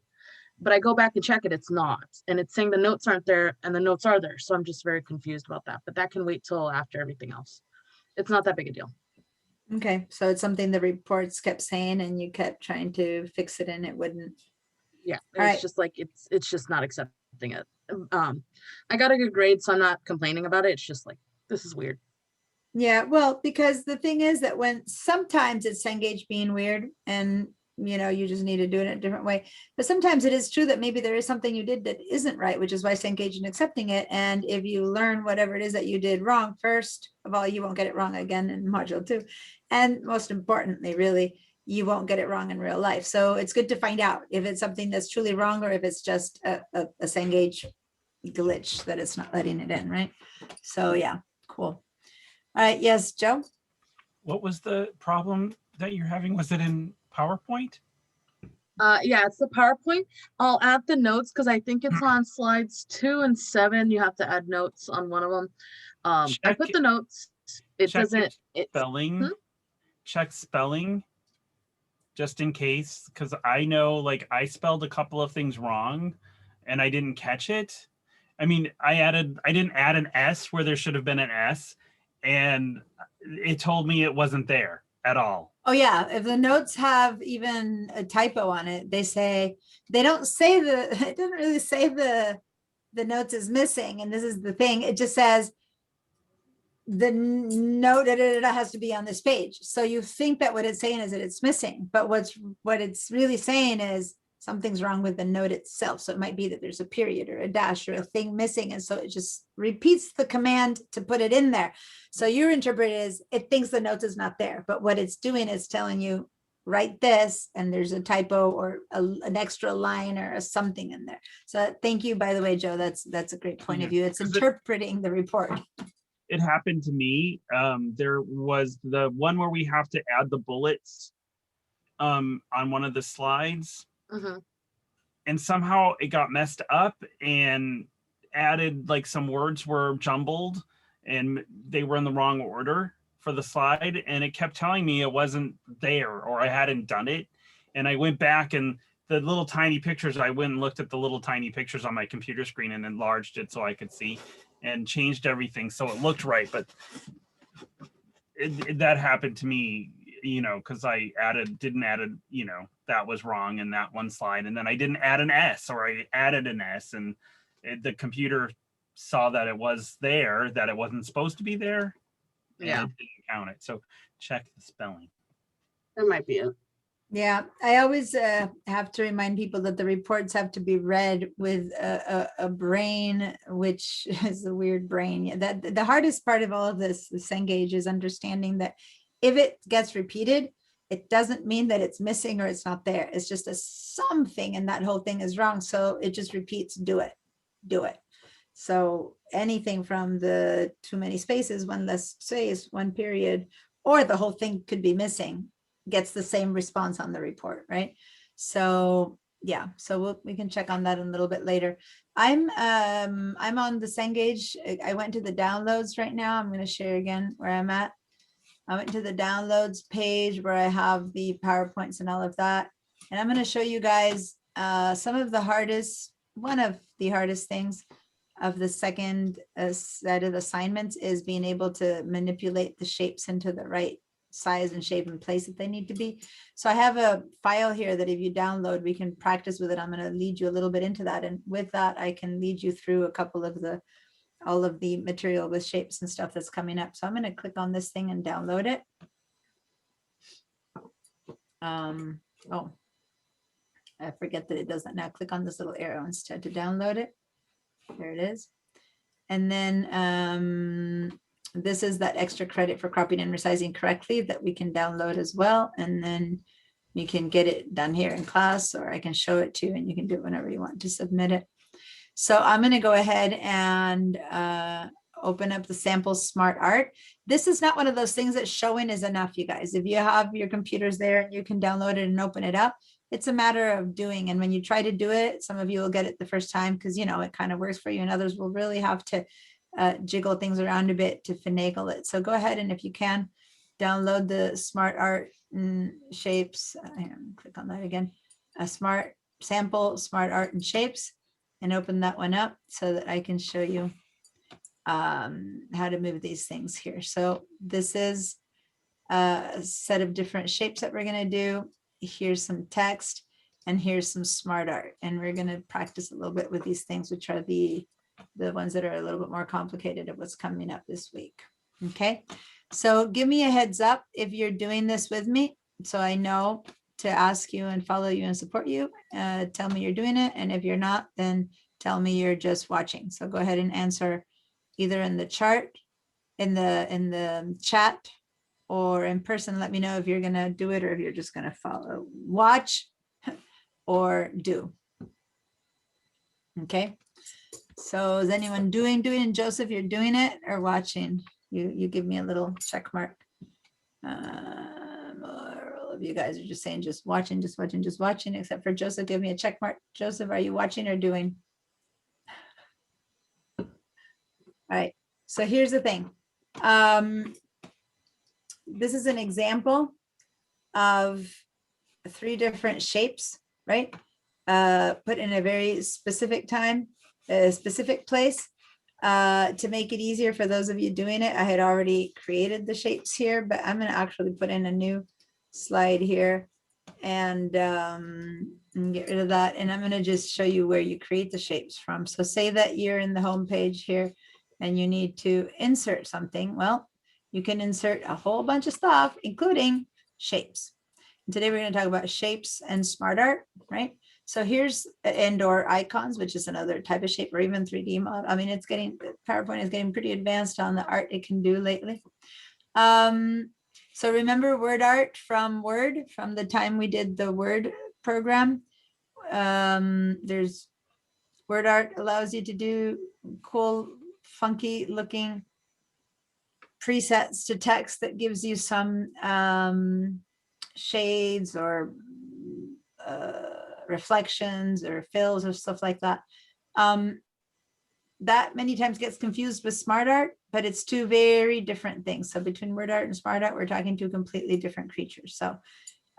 but I go back and check it, it's not. And it's saying the notes aren't there and the notes are there. So I'm just very confused about that, but that can wait till after everything else. It's not that big a deal. Okay, so it's something the reports kept saying and you kept trying to fix it and it wouldn't. Yeah, All it's right. just like, it's just not accepting it. I got a good grade, so I'm not complaining about it. It's just like, this is weird. Yeah, well, because the thing is that when sometimes it's Cengage being weird and you just need to do it in a different way. But sometimes it is true that maybe there is something you did that isn't right, which is why Cengage isn't accepting it. And if you learn whatever it is that you did wrong, first of all, you won't get it wrong again in module 2. And most importantly, really, you won't get it wrong in real life. So it's good to find out if it's something that's truly wrong or if it's just a Cengage glitch that it's not letting it in, right? So yeah, cool. All right, yes, Joe? What was the problem that you're having? Was it in PowerPoint? Yeah, it's the PowerPoint. I'll add the notes because I think it's on slides 2 and 7. You have to add notes on one of them. I Check put the notes. It check doesn't. It's Spelling. Check spelling, just in case, because I know like I spelled a couple of things wrong and I didn't catch it. I mean, I didn't add an S where there should have been an S, and it told me it wasn't there at all. Oh yeah, if the notes have even a typo on it, they don't say it doesn't really say the notes is missing. And this is the thing, it just says the note has to be on this page. So you think that what it's saying is that it's missing, but what it's really saying is something's wrong with the note itself. So it might be that there's a period or a dash or a thing missing. And so it just repeats the command to put it in there. So your interpret is it thinks the note is not there, but what it's doing is telling you write this and there's a typo or an extra line or a something in there. So thank you, by the way, Joe, that's a great point of view. It's interpreting the report. It happened to me. There was the one where we have to add the bullets on one of the slides. And somehow it got messed up and added like some words were jumbled and they were in the wrong order for the slide. And it kept telling me it wasn't there or I hadn't done it. And I went back and the little tiny pictures, I went and looked at the little tiny pictures on my computer screen and enlarged it so I could see and changed everything so it looked right. But that happened to me, you know, because I didn't add a, you know, that was wrong in that one slide. And then I didn't add an S, or I added an S, and the computer saw that it was there, that it wasn't supposed to be there. And Yeah. it didn't count it. So check the spelling. That might be it. Yeah, I always have to remind people that the reports have to be read with a brain, which is a weird brain. Yeah, that the hardest part of all of this, the Cengage, is understanding that if it gets repeated, it doesn't mean that it's missing or it's not there. It's just a something, and that whole thing is wrong. So it just repeats, do it, do it. So anything from the too many spaces, one less space, one period, or the whole thing could be missing, gets the same response on the report, right? So yeah, so we can check on that a little bit later. I'm on the Cengage. I went to the downloads right now. I'm going to share again where I'm at. I went to the downloads page where I have the PowerPoints and all of that. And I'm going to show you guys some of the hardest, one of the hardest things of the second set of assignments is being able to manipulate the shapes into the right size and shape and place that they need to be. So I have a file here that if you download, we can practice with it. I'm going to lead you a little bit into that. And with that, I can lead you through a couple of all of the material with shapes and stuff that's coming up. So I'm going to click on this thing and download it. Oh, I forget that it does that now. Click on this little arrow instead to download it. There it is. And then this is that extra credit for cropping and resizing correctly that we can download as well. And then you can get it done here in class, or I can show it to you and you can do it whenever you want to submit it. So I'm going to go ahead and open up the sample Smart Art. This is not one of those things that showing is enough, you guys. If you have your computers there and you can download it and open it up, it's a matter of doing. And when you try to do it, some of you will get it the first time because, you know, it kind of works for you, and others will really have to jiggle things around a bit to finagle it. So go ahead and if you can, download the Smart Art and Shapes. Click on that again. A Smart Sample Smart Art and Shapes, and open that one up so that I can show you how to move these things here. So this is a set of different shapes that we're going to do. Here's some text and here's some Smart Art. And we're going to practice a little bit with these things, which are the ones that are a little bit more complicated of what's coming up this week. Okay, so give me a heads up if you're doing this with me, so I know to ask you and follow you and support you. Tell me you're doing it, and if you're not, then tell me you're just watching. So go ahead and answer either in the chart, in the chat, or in person. Let me know if you're gonna do it or if you're just gonna follow, watch, or do. Okay. So is anyone doing? And Joseph, you're doing it or watching? You give me a little check mark. Or all of you guys are just saying just watching, except for Joseph. Give me a check mark. Joseph, are you watching or doing? All right. So here's the thing. This is an example of 3 different shapes, right? Put in a very specific time, a specific place. To make it easier for those of you doing it, I had already created the shapes here, but I'm going to actually put in a new slide here and get rid of that. And I'm going to just show you where you create the shapes from. So say that you're in the home page here and you need to insert something. Well, you can insert a whole bunch of stuff, including shapes. And today we're going to talk about shapes and Smart Art, right? So here's indoor icons, which is another type of shape, or even 3D model. I mean, PowerPoint is getting pretty advanced on the art it can do lately. So remember word art from Word, from the time we did the Word program. There's word art allows you to do cool, funky looking presets to text that gives you some shades or reflections or fills or stuff like that. That many times gets confused with Smart Art, but it's 2 very different things. So between word art and Smart Art, we're talking 2 completely different creatures. So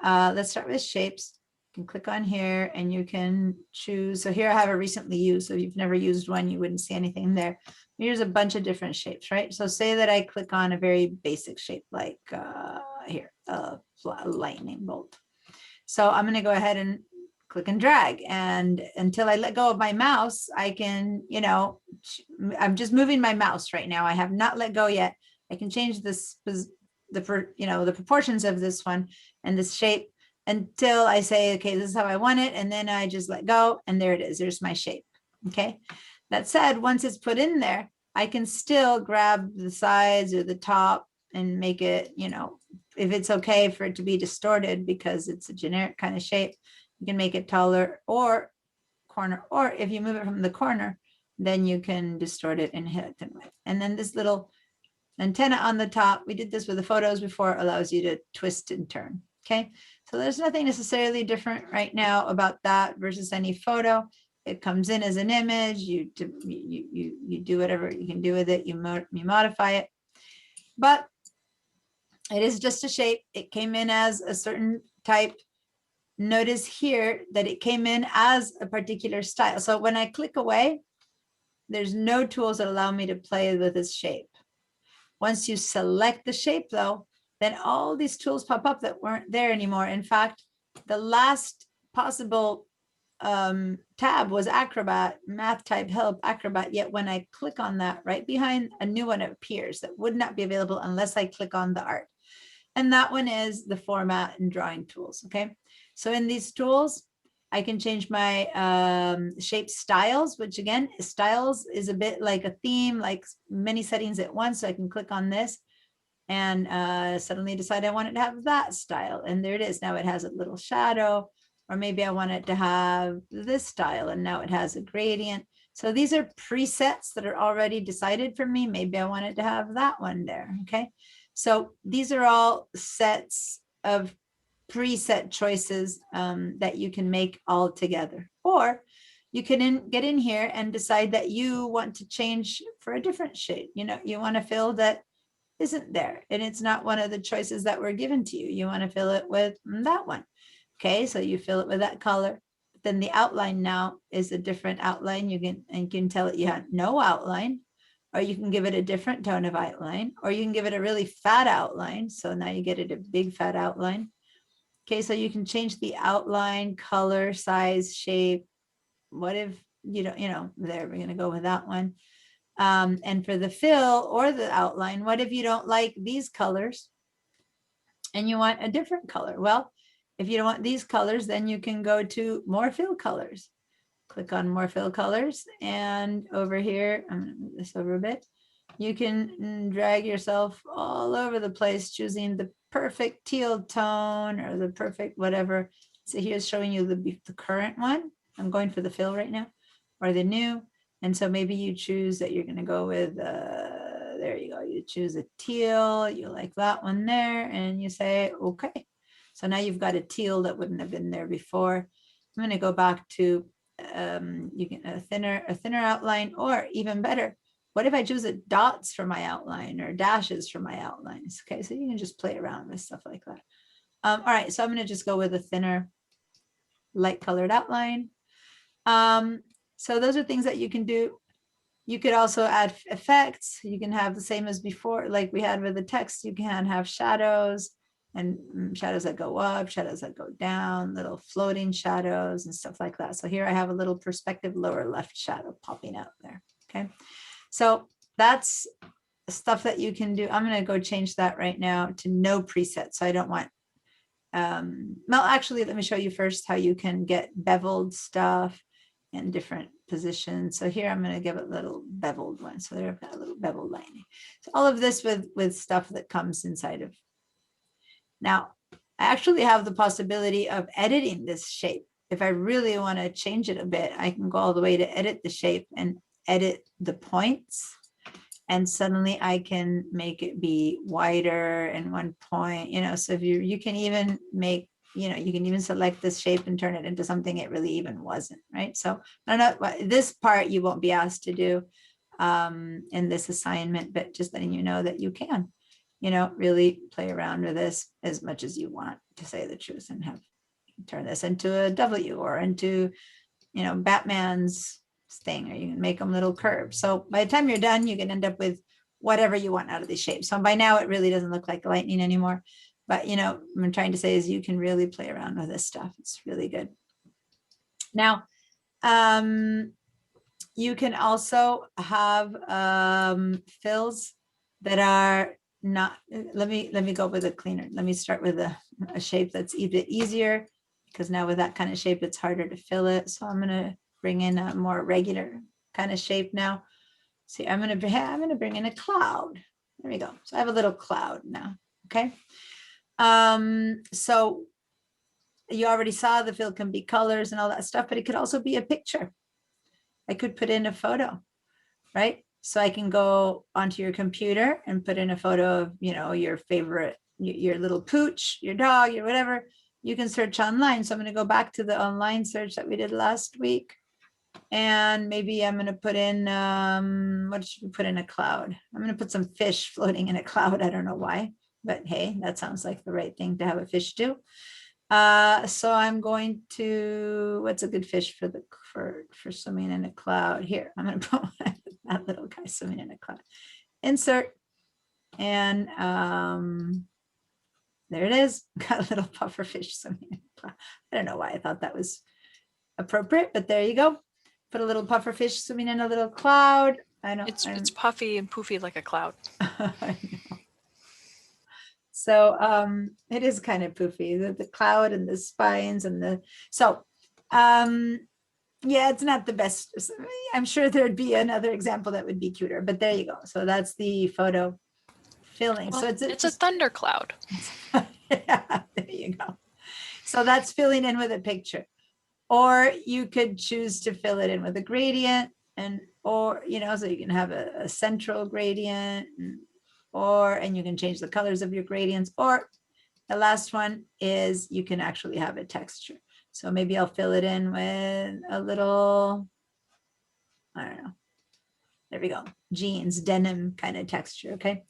let's start with shapes. can click on here and you can choose. So here I have a recently used. So if you've never used one, you wouldn't see anything there. Here's a bunch of different shapes, right? So say that I click on a very basic shape like here, a lightning bolt. So I'm going to go ahead and click and drag, and until I let go of my mouse, I can, you know, I'm just moving my mouse right now. I have not let go yet. I can change this, the proportions of this one and this shape until I say, okay, this is how I want it. And then I just let go, and there it is. There's my shape. Okay. That said, once it's put in there, I can still grab the sides or the top and make it, you know, if it's okay for it to be distorted because it's a generic kind of shape, you can make it taller or corner, or if you move it from the corner, then you can distort it and hit it. And then this little antenna on the top, we did this with the photos before, allows you to twist and turn. Okay, so there's nothing necessarily different right now about that versus any photo. It comes in as an image, you do whatever you can do with it, you modify it, but it is just a shape. It came in as a certain type. Notice here that it came in as a particular style. So when I click away, there's no tools that allow me to play with this shape. Once you select the shape though, then all these tools pop up that weren't there anymore. In fact, the last possible tab was Acrobat, Math Type Help, Acrobat. Yet when I click on that, right behind a new one appears that would not be available unless I click on the art. And that one is the format and drawing tools. Okay. So in these tools, I can change my shape styles, which again, styles is a bit like a theme, like many settings at once. So I can click on this and suddenly decide I want it to have that style. And there it is. Now it has a little shadow, or maybe I want it to have this style, and now it has a gradient. So these are presets that are already decided for me. Maybe I want it to have that one there. Okay. So these are all sets of preset choices that you can make all together. Or you can get in here and decide that you want to change for a different shade. You know, you want to fill that isn't there, and it's not one of the choices that were given to you. You want to fill it with that one. Okay, so you fill it with that color. Then the outline now is a different outline. You can tell it you have no outline, or you can give it a different tone of outline, or you can give it a really fat outline. So now you get it a big fat outline. Okay, so you can change the outline, color, size, shape. What if you don't, there, we're going to go with that one. And for the fill or the outline, what if you don't like these colors and you want a different color? Well, if you don't want these colors, then you can go to more fill colors. Click on more fill colors, and over here, I'm going to move this over a bit. You can drag yourself all over the place, choosing the perfect teal tone or the perfect whatever. So here's showing you the current one. I'm going for the fill right now, or the new. And so maybe you choose that you're going to go with, there you go. You choose a teal, you like that one there, and you say, okay. So now you've got a teal that wouldn't have been there before. I'm going to go back to you can a thinner outline, or even better, what if I choose dots for my outline or dashes for my outlines? Okay, so you can just play around with stuff like that. All right, so I'm going to just go with a thinner, light colored outline. So those are things that you can do. You could also add effects. You can have the same as before, like we had with the text. You can have shadows, and shadows that go up, shadows that go down, little floating shadows and stuff like that. So here I have a little perspective lower left shadow popping out there. Okay, so that's stuff that you can do. I'm going to go change that right now to no preset. So I don't want, well, actually, let me show you first how you can get beveled stuff in different positions. So here I'm going to give it a little beveled one. So there I've got a little beveled lining. So all of this with stuff that comes inside of. Now, I actually have the possibility of editing this shape. If I really want to change it a bit, I can go all the way to edit the shape and edit the points. And suddenly I can make it be wider and 1 point, so if you can even make, you can even select this shape and turn it into something it really even wasn't, right? So I don't know, this part you won't be asked to do in this assignment, but just letting you know that you can, really play around with this as much as you want, to say the truth, and have turn this into a W or into, you know, Batman's thing, or you can make them little curves. So by the time you're done, you can end up with whatever you want out of these shapes. So by now it really doesn't look like lightning anymore. But, you know, what I'm trying to say is you can really play around with this stuff. It's really good. Now, you can also have fills that are not, let me go with a cleaner. Let me start with a shape that's a bit easier, because now with that kind of shape, it's harder to fill it. So I'm gonna bring in a more regular kind of shape now. See, I'm gonna bring in a cloud. There we go. So I have a little cloud now, okay? So you already saw the fill can be colors and all that stuff, but it could also be a picture. I could put in a photo, right? So I can go onto your computer and put in a photo of, you know, your favorite, your little pooch, your dog, your whatever. You can search online. So I'm going to go back to the online search that we did last week. And maybe I'm going to put in, what should we put in a cloud? I'm going to put some fish floating in a cloud. I don't know why, but hey, that sounds like the right thing to have a fish do. So I'm going to, what's a good fish for swimming in a cloud? Here, I'm going to put that little guy swimming in a cloud. Insert, and there it is. Got a little puffer fish swimming in a cloud. I don't know why I thought that was appropriate, but there you go. Put a little puffer fish swimming in a little cloud. It's puffy and poofy like a cloud. I know. So it is kind of poofy, the cloud and the spines and yeah, it's not the best. I'm sure there'd be another example that would be cuter, but there you go. So that's the photo filling. Well, So it's a thundercloud. yeah, there you go. So that's filling in with a picture. Or you could choose to fill it in with a gradient, or, you know, so you can have a central gradient, and you can change the colors of your gradients. Or the last one is you can actually have a texture. So maybe I'll fill it in with a little, I don't know, there we go, jeans, denim kind of texture, okay?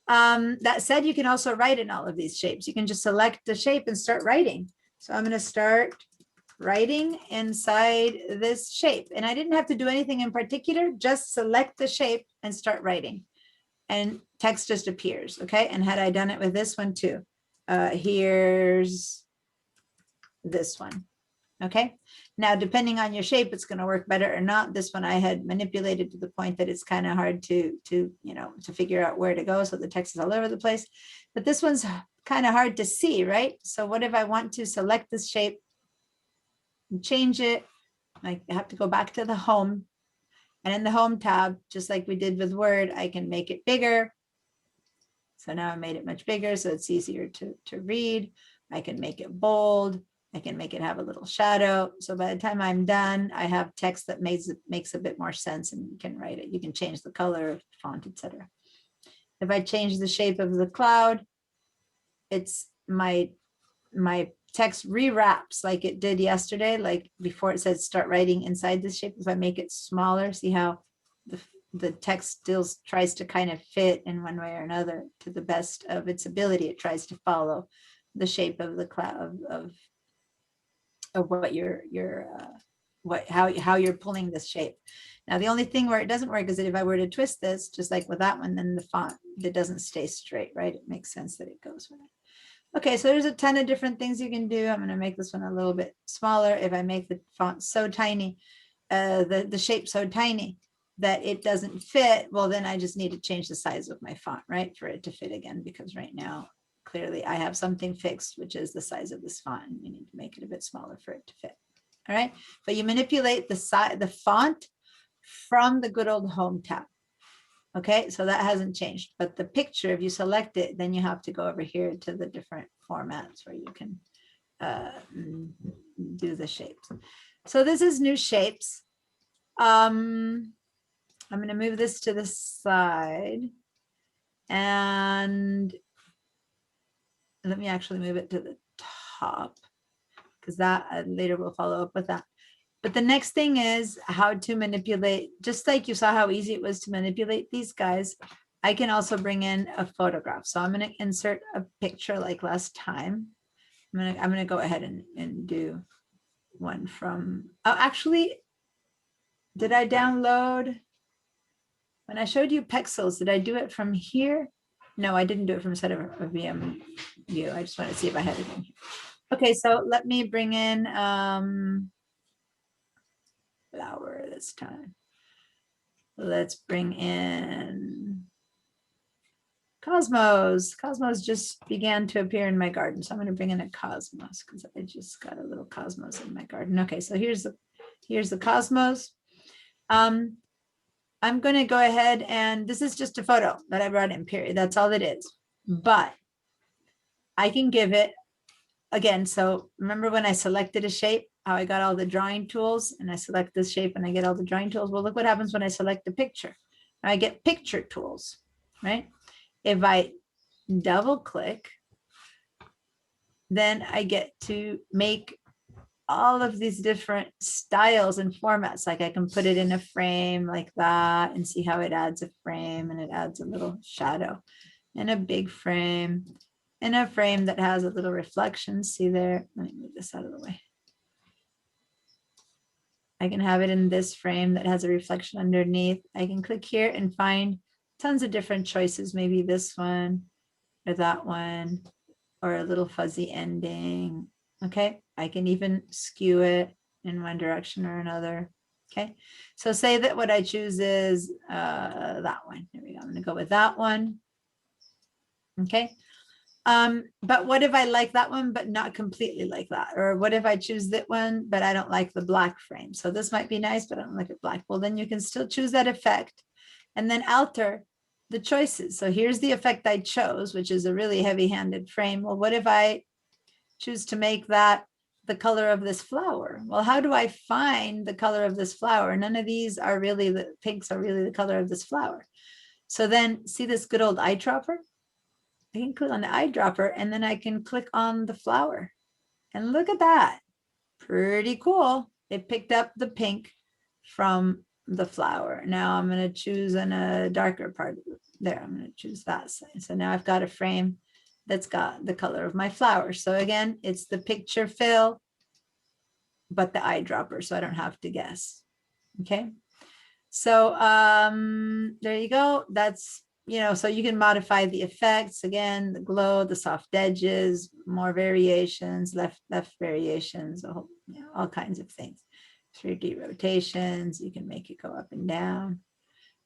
That said, you can also write in all of these shapes. You can just select the shape and start writing. So I'm gonna start writing inside this shape. And I didn't have to do anything in particular, just select the shape and start writing. And text just appears, okay? And had I done it with this one too, here's this one, okay? Now, depending on your shape, it's gonna work better or not. This one I had manipulated to the point that it's kind of hard to you know, to figure out where to go. So the text is all over the place, but this one's kind of hard to see, right? So what if I want to select this shape and change it? I have to go back to the home. And in the home tab, just like we did with Word, I can make it bigger. So now I made it much bigger, so it's easier to read. I can make it bold. I can make it have a little shadow. So by the time I'm done, I have text that makes a bit more sense, and you can write it. You can change the color, font, etc. If I change the shape of the cloud, it's my text rewraps like it did yesterday. Like before, it said start writing inside this shape. If I make it smaller, see how the text still tries to kind of fit in one way or another to the best of its ability. It tries to follow the shape of the cloud of what how you're pulling this shape. Now, the only thing where it doesn't work is that if I were to twist this, just like with that one, then the font, it doesn't stay straight, right? It makes sense that it goes with it. Okay, so there's a ton of different things you can do. I'm going to make this one a little bit smaller. If I make the font so tiny, the shape so tiny that it doesn't fit, well, then I just need to change the size of my font, right, for it to fit again, because right now, clearly I have something fixed, which is the size of this font. You need to make it a bit smaller for it to fit. All right, but you manipulate the font from the good old home tab. Okay, so that hasn't changed, but the picture, if you select it, then you have to go over here to the different formats where you can do the shapes. So this is new shapes. I'm going to move this to the side, and let me actually move it to the top, because that later we'll follow up with that. But the next thing is how to manipulate, just like you saw how easy it was to manipulate these guys, I can also bring in a photograph. So I'm going to insert a picture like last time. I'm gonna go ahead and do one from, oh, actually, did I download? When I showed you Pexels, did I do it from here? No, I didn't do it from inside of a VM view. I just want to see if I had it in here. Okay, so let me bring in flower this time. Let's bring in Cosmos. Cosmos just began to appear in my garden. So I'm going to bring in a Cosmos because I just got a little Cosmos in my garden. Okay, so here's the Cosmos. I'm going to go ahead and this is just a photo that I brought in, period. That's all it is. But I can give it again. So remember when I selected a shape, how I got all the drawing tools and I select this shape and I get all the drawing tools. Well, look what happens when I select the picture. I get picture tools, right? If I double click, then I get to make all of these different styles and formats. Like I can put it in a frame like that and see how it adds a frame and it adds a little shadow and a big frame and a frame that has a little reflection. See there, let me move this out of the way. I can have it in this frame that has a reflection underneath. I can click here and find tons of different choices. Maybe this one or that one or a little fuzzy ending. Okay, I can even skew it in one direction or another. Okay, so say that what I choose is that one. Here we go. I'm going to go with that one. Okay. But what if I like that one, but not completely like that? Or what if I choose that one, but I don't like the black frame? So this might be nice, but I don't like it black. Well, then you can still choose that effect and then alter the choices. So here's the effect I chose, which is a really heavy-handed frame. Well, what if I choose to make that the color of this flower? Well, how do I find the color of this flower? None of these are really, the pinks are really the color of this flower. So then see this good old eyedropper? I can click on the eyedropper and then I can click on the flower. And look at that. Pretty cool. It picked up the pink from the flower. Now I'm going to choose in a darker part there. I'm going to choose that side. So now I've got a frame that's got the color of my flower. So again, it's the picture fill, but the eyedropper, so I don't have to guess. Okay. So there you go. That's, you know, so you can modify the effects again, the glow, the soft edges, more variations, left variations, all kinds of things. 3D rotations, you can make it go up and down.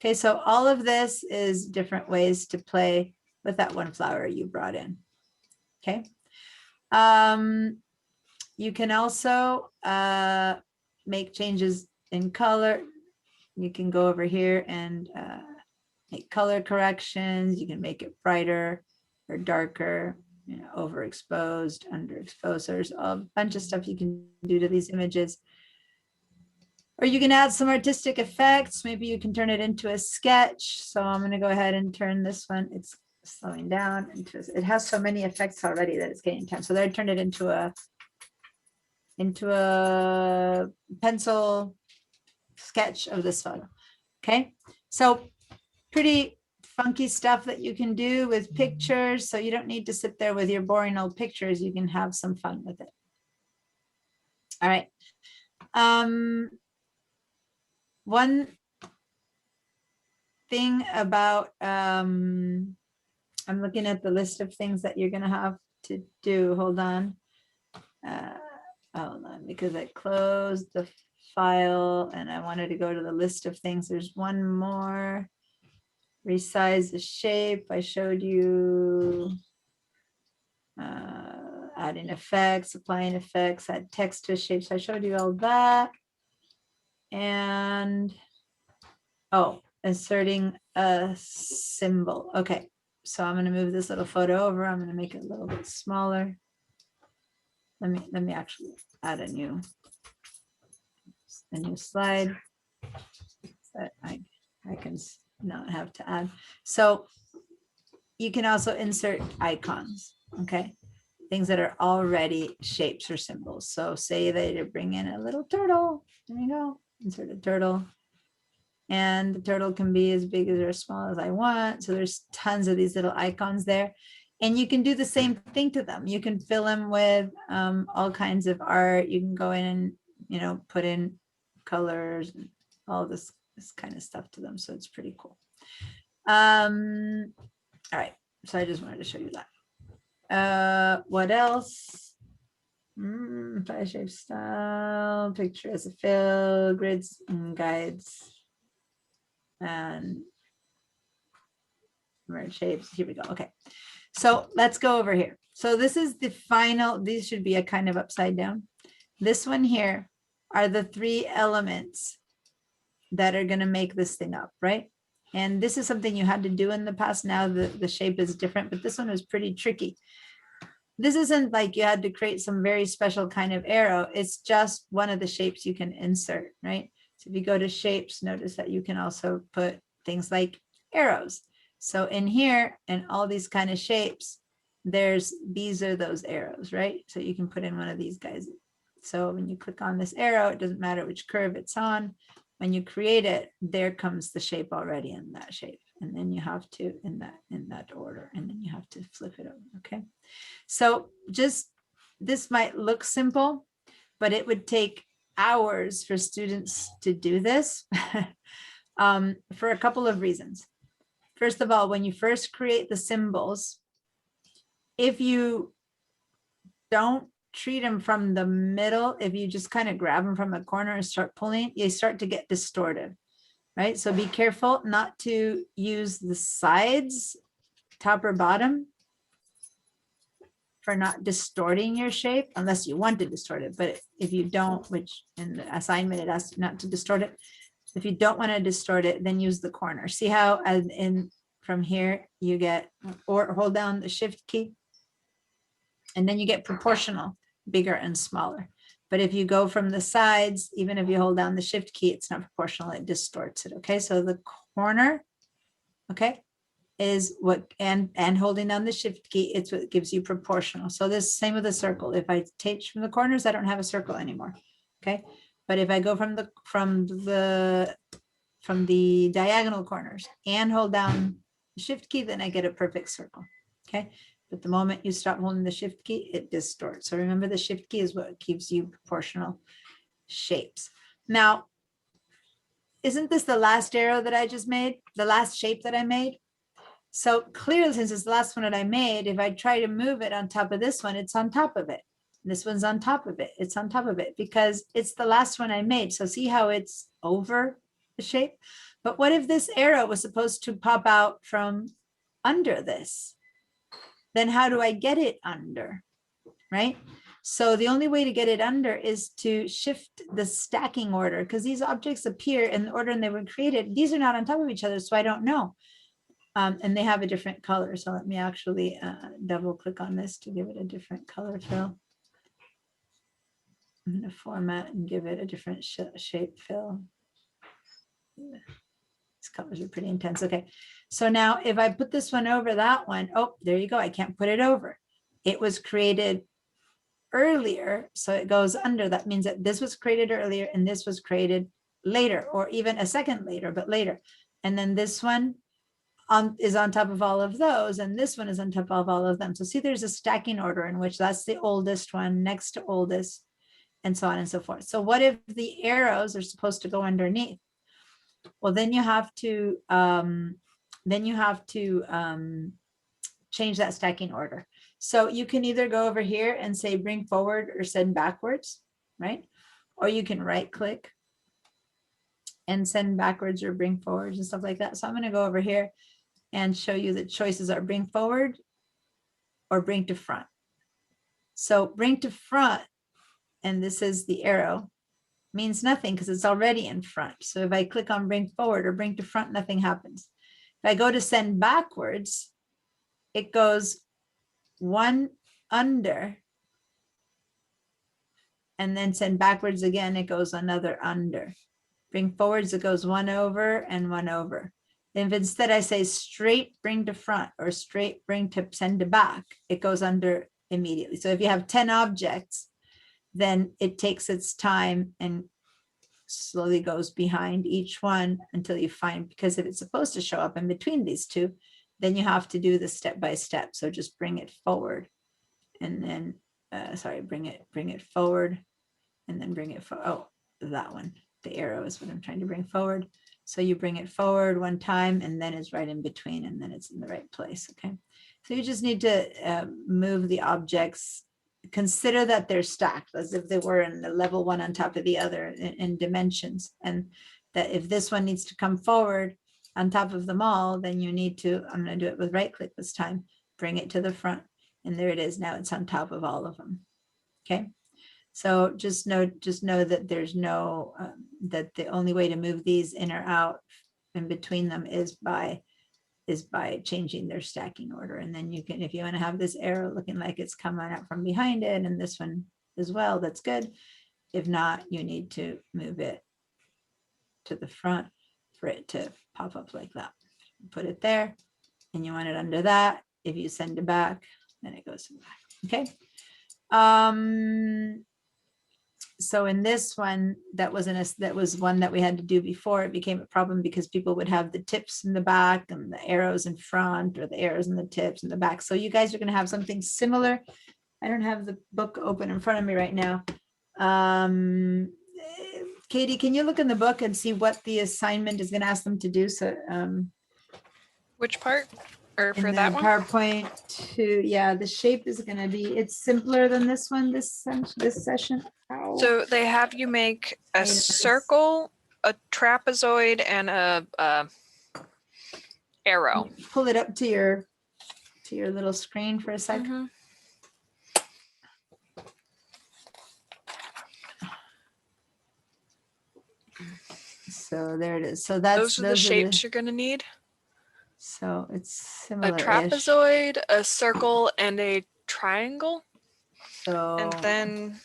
Okay, so all of this is different ways to play with that one flower you brought in. Okay. You can also make changes in color. You can go over here and make color corrections. You can make it brighter or darker, you know, overexposed, underexposed. So there's a bunch of stuff you can do to these images. Or you can add some artistic effects. Maybe you can turn it into a sketch. So I'm going to go ahead and turn this one. It's slowing down into, it has so many effects already that it's getting time. So I turned it into a pencil sketch of this photo. Okay, so pretty funky stuff that you can do with pictures. So you don't need to sit there with your boring old pictures. You can have some fun with it. All right. One thing about, I'm looking at the list of things that you're going to have to do. Hold on. Hold on, because I closed the file and I wanted to go to the list of things. There's one more. Resize the shape. I showed you adding effects, applying effects, add text to a shape. So I showed you all that. And, oh, inserting a symbol. Okay, so I'm going to move this little photo over. I'm going to make it a little bit smaller. Let me actually add a new slide that I can not have to add. So you can also insert icons, okay? Things that are already shapes or symbols. So say that you bring in a little turtle. There you go. Insert a turtle. And the turtle can be as big or as small as I want. So there's tons of these little icons there. And you can do the same thing to them. You can fill them with all kinds of art. You can go in and, you know, put in colors and all this kind of stuff to them. So it's pretty cool. All right. So I just wanted to show you that. What else? Five shape style, picture as a fill, grids and guides. And merge shapes. Here we go. Okay. So let's go over here. So this is the final, these should be a kind of upside down. This one here are the 3 elements that are going to make this thing up, right? And this is something you had to do in the past. Now the shape is different, but this one was pretty tricky. This isn't like you had to create some very special kind of arrow. It's just one of the shapes you can insert, right? So if you go to shapes, notice that you can also put things like arrows. So in here and all these kind of shapes, these are those arrows, right? So you can put in one of these guys. So when you click on this arrow, it doesn't matter which curve it's on. When you create it, there comes the shape already in that shape. And then you have to, in that order, and then you have to flip it over, okay? So just, this might look simple, but it would take hours for students to do this for a couple of reasons. First of all, when you first create the symbols, if you don't treat them from the middle, if you just kind of grab them from a corner and start pulling, you start to get distorted, right? So be careful not to use the sides, top or bottom, for not distorting your shape, unless you want to distort it. But if you don't, which in the assignment it asks not to distort it, if you don't want to distort it, then use the corner. See how from here you get, or hold down the shift key, and then you get proportional, bigger and smaller. But if you go from the sides, even if you hold down the shift key, it's not proportional, it distorts it. Okay, so the corner, okay, is what, and holding down the shift key, it's what gives you proportional. So this same with the circle. If I take from the corners, I don't have a circle anymore. Okay, but if I go from the diagonal corners and hold down the shift key, then I get a perfect circle. Okay, but the moment you stop holding the shift key, it distorts. So remember, the shift key is what gives you proportional shapes. Now, isn't this the last arrow that I just made? The last shape that I made? So clearly, since it's the last one that I made, if I try to move it on top of this one, it's on top of it. This one's on top of it. It's on top of it because it's the last one I made. So see how it's over the shape? But what if this arrow was supposed to pop out from under this? Then how do I get it under, right? So the only way to get it under is to shift the stacking order, because these objects appear in the order and they were created. These are not on top of each other, so I don't know. And they have a different color. So let me actually double click on this to give it a different color fill. I'm going to format and give it a different shape fill. These colors are pretty intense. Okay, so now if I put this one over that one, oh, there you go. I can't put it over. It was created earlier, so it goes under. That means that this was created earlier and this was created later, or even a second later, but later. And then this one is on top of all of those, and this one is on top of all of them. So see, there's a stacking order in which that's the oldest one, next to oldest, and so on and so forth. So what if the arrows are supposed to go underneath? Well, then you have to change that stacking order. So you can either go over here and say bring forward or send backwards, right? Or you can right click and send backwards or bring forwards and stuff like that. So I'm going to go over here and show you the choices are bring forward or bring to front. So bring to front, and this is the arrow, means nothing because it's already in front. So if I click on bring forward or bring to front, nothing happens. If I go to send backwards, it goes one under, and then send backwards again, it goes another under. Bring forwards, it goes one over and one over. If instead I say straight bring to front or straight bring to send to back, it goes under immediately. So if you have 10 objects, then it takes its time and slowly goes behind each one until you find, because if it's supposed to show up in between these two, then you have to do the step by step. So just bring it forward and then, sorry, bring it forward and then bring it, oh, that one, the arrow is what I'm trying to bring forward. So you bring it forward one time and then it's right in between and then it's in the right place, okay? So you just need to move the objects, consider that they're stacked as if they were in the level one on top of the other in dimensions. And that if this one needs to come forward on top of them all, then you need to, I'm gonna do it with right click this time, bring it to the front. And there it is, now it's on top of all of them, okay? So just know that there's no, that the only way to move these in or out in between them is by changing their stacking order. And then you can, if you want to have this arrow looking like it's coming up from behind it and this one as well, that's good. If not, you need to move it to the front for it to pop up like that. Put it there and you want it under that. If you send it back, then it goes back, okay? So in this one, that was one that we had to do before. It became a problem because people would have the tips in the back and the arrows in front, or the arrows and the tips in the back. So you guys are going to have something similar. I don't have the book open in front of me right now. Katie, can you look in the book and see what the assignment is going to ask them to do? So Which part? Or in for the that one? PowerPoint to, yeah, the shape is going to be, it's simpler than this one, this session. Ow. So they have you make a Wait a minute. circle, a trapezoid, and a arrow. Pull it up to your little screen for a sec. Mhm. So there it is. So that's Those are the shapes you're gonna need. So it's A similar. trapezoid, a circle, and a triangle. So And then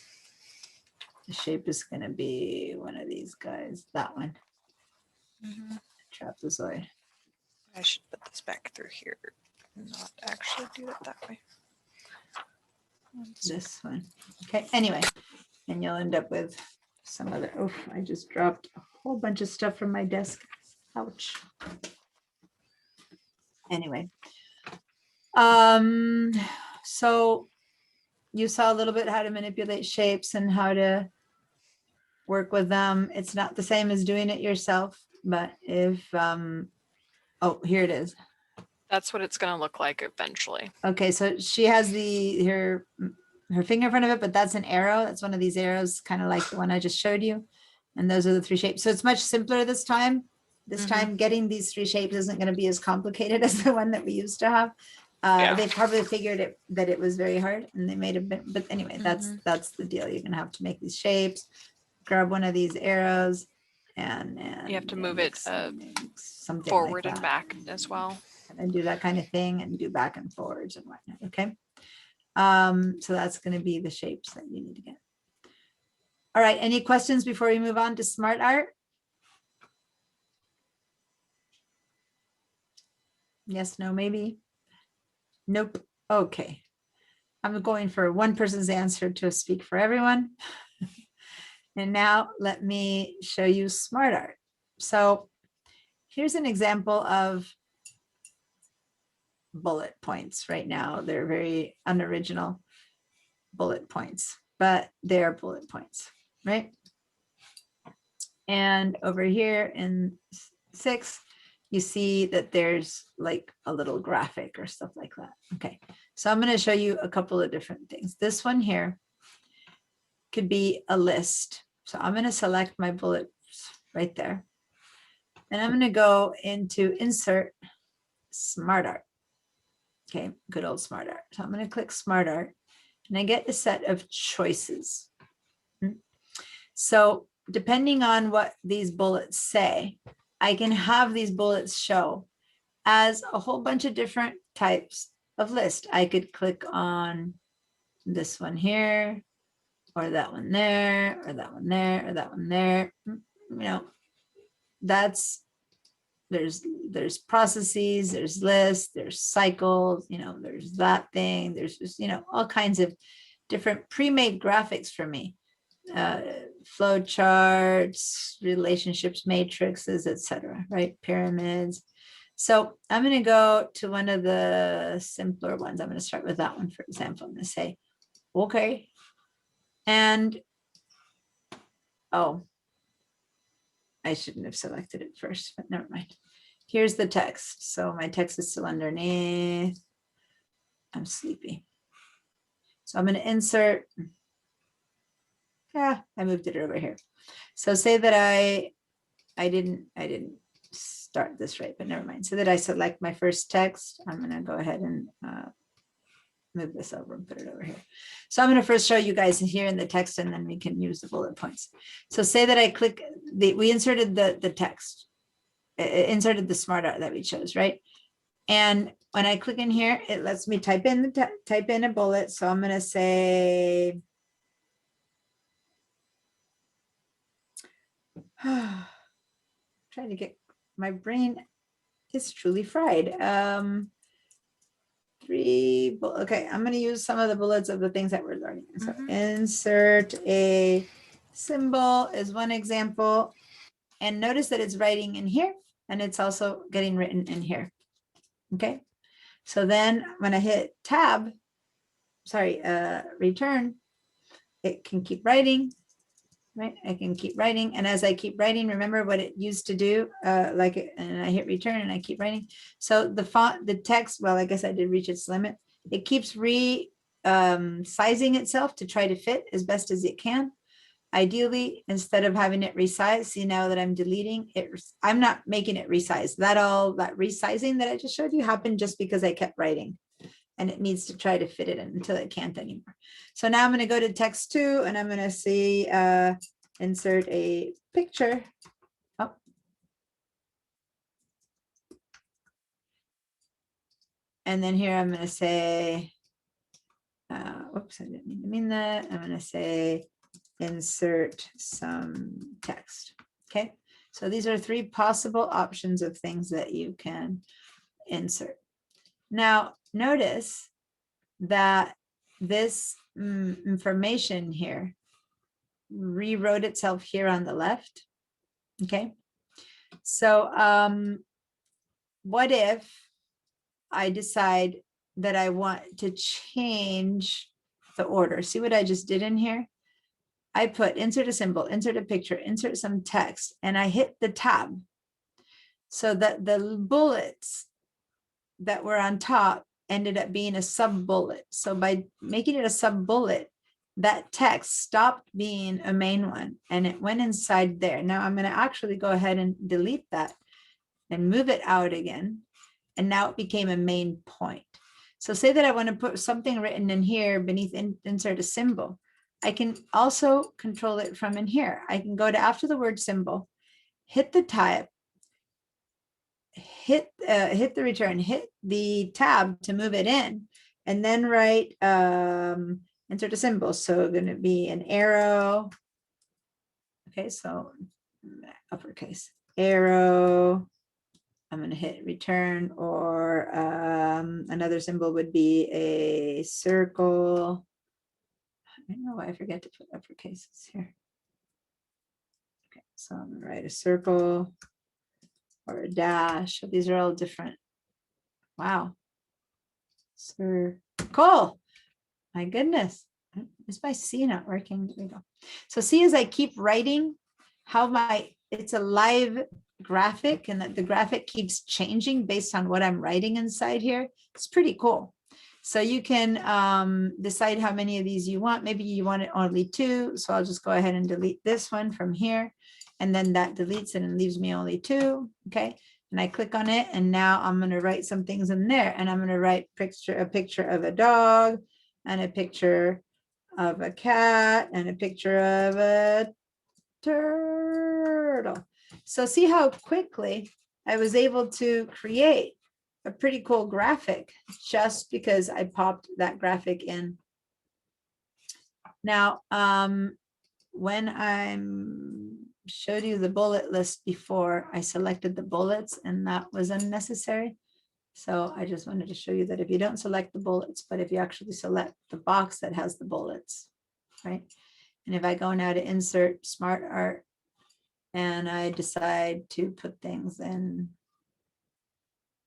the shape is going to be one of these guys. That one, trapezoid. I should put this back through here, not actually do it that way. This one. Okay. Anyway, and you'll end up with some other. Oh, I just dropped a whole bunch of stuff from my desk. Ouch. Anyway, so you saw a little bit how to manipulate shapes and how to work with them. It's not the same as doing it yourself, but if oh, here it is. That's what it's gonna look like eventually. Okay, so she has her finger in front of it, but that's an arrow. That's one of these arrows, kind of like the one I just showed you. And those are the three shapes. So it's much simpler this time. This time, getting these three shapes isn't going to be as complicated as the one that we used to have. Yeah. They probably figured that it was very hard, and they made a bit. But anyway, that's the deal. You're going to have to make these shapes. Grab one of these arrows, and You have to move it something forward like and that. back as well. And do that kind of thing, and do back and forwards and whatnot. Okay. So that's going to be the shapes that you need to get. All right. Any questions before we move on to Smart Art? Yes, no, maybe. Nope. Okay. I'm going for one person's answer to speak for everyone. And now let me show you Smart Art. So here's an example of bullet points right now. They're very unoriginal bullet points, but they're bullet points, right? And over here in 6, you see that there's like a little graphic or stuff like that. Okay, so I'm going to show you a couple of different things. This one here could be a list. So I'm going to select my bullets right there. And I'm going to go into Insert, Smart Art. Okay, good old Smart Art. So I'm going to click Smart Art and I get a set of choices. So depending on what these bullets say, I can have these bullets show as a whole bunch of different types of list. I could click on this one here, or that one there, or that one there, or that one there. You know, there's processes, there's lists, there's cycles, you know, there's that thing, there's just, you know, all kinds of different pre-made graphics for me. Flow charts, relationships, matrices, etc., right? Pyramids. So I'm going to go to one of the simpler ones. I'm going to start with that one, for example. I'm going to say, okay. And, oh, I shouldn't have selected it first, but never mind. Here's the text. So my text is still underneath. I'm sleepy. So I'm going to insert. Yeah, I moved it over here. So say that I didn't start this right, but never mind. So that I select my first text, I'm going to go ahead and move this over and put it over here. So I'm going to first show you guys here in the text, and then we can use the bullet points. So say that I click we inserted the text, inserted the smart art that we chose, right? And when I click in here, it lets me type in type in a bullet. So I'm going to say, trying to get, my brain is truly fried. Okay, I'm going to use some of the bullets of the things that we're learning. So insert a symbol is one example. And notice that it's writing in here, and it's also getting written in here. Okay, so then when I hit tab, return, it can keep writing. Right, I can keep writing, and as I keep writing, remember what it used to do, and I hit return and I keep writing. So the font, the text, well, I guess I did reach its limit. It keeps sizing itself to try to fit as best as it can. Ideally, instead of having it resize, see now that I'm deleting it, I'm not making it resize. That resizing that I just showed you happened just because I kept writing. And it needs to try to fit it in until it can't anymore. So now I'm going to go to text 2, and I'm going to see insert a picture. Oh. And then here I'm going to say, whoops, I didn't mean that. I'm going to say insert some text. Okay, so these are 3 possible options of things that you can insert. Now, notice that this information here rewrote itself here on the left. Okay, so what if I decide that I want to change the order? See what I just did in here? I put insert a symbol, insert a picture, insert some text, and I hit the tab so that the bullets that were on top ended up being a sub bullet. So by making it a sub bullet, that text stopped being a main one and it went inside there. Now I'm going to actually go ahead and delete that and move it out again. And now it became a main point. So say that I want to put something written in here beneath insert a symbol. I can also control it from in here. I can go to after the word symbol, hit the type, hit the return, hit the tab to move it in, and then write insert a symbol. So going to be an arrow. Okay, so uppercase arrow. I'm going to hit return, or another symbol would be a circle. I don't know why I forget to put uppercases here. Okay, so I'm going to write a circle or a dash. So these are all different. Wow. Circle. My goodness. Is my C not working? There we go. So see, as I keep writing, how it's a live graphic, and that the graphic keeps changing based on what I'm writing inside here. It's pretty cool. So you can decide how many of these you want. Maybe you want it only 2. So I'll just go ahead and delete this one from here. And then that deletes it and leaves me only 2. Okay. And I click on it. And now I'm going to write some things in there. And I'm going to write a picture of a dog, and a picture of a cat, and a picture of a turtle. So see how quickly I was able to create a pretty cool graphic just because I popped that graphic in. Now, when I showed you the bullet list before, I selected the bullets and that was unnecessary. So I just wanted to show you that if you don't select the bullets, but if you actually select the box that has the bullets, right? And if I go now to insert smart art and I decide to put things in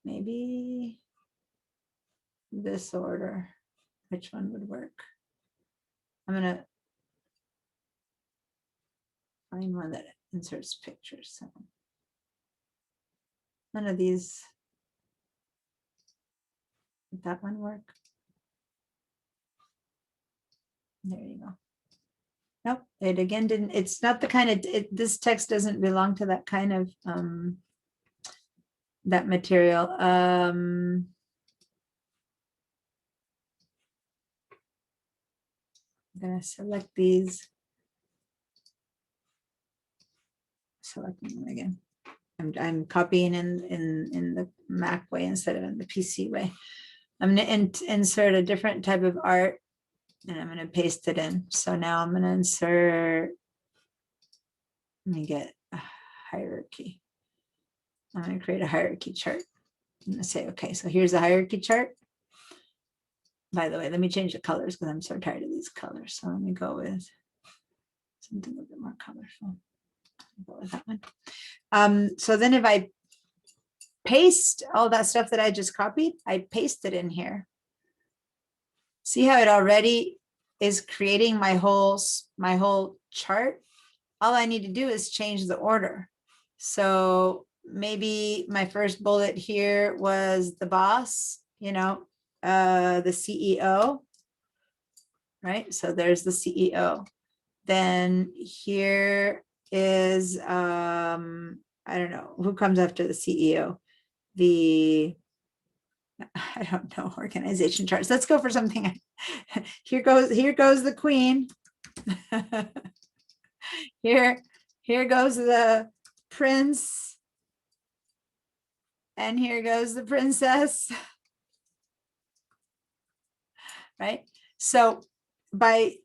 maybe this order, which one would work? I'm gonna find one that inserts pictures. So none of these. Would that one work? There you go. Nope, it again didn't, it's not the kind of, this text doesn't belong to that kind of, that material. I'm gonna select these. Selecting them again. I'm copying in the Mac way instead of in the PC way. I'm gonna insert a different type of art and I'm gonna paste it in. So now I'm gonna insert, let me get a hierarchy. I'm gonna create a hierarchy chart. I'm gonna say, okay, so here's the hierarchy chart. By the way, let me change the colors because I'm so tired of these colors. So let me go with something a little bit more colorful. Go with that one. So then if I paste all that stuff that I just copied, I paste it in here. See how it already is creating my whole chart? All I need to do is change the order. So maybe my first bullet here was the boss, you know, the CEO, right? So there's the CEO. Then here is, I don't know, who comes after the CEO? I don't know, organization charts. Let's go for something. Here goes the queen. Here goes the prince. And here goes the princess. Right? So by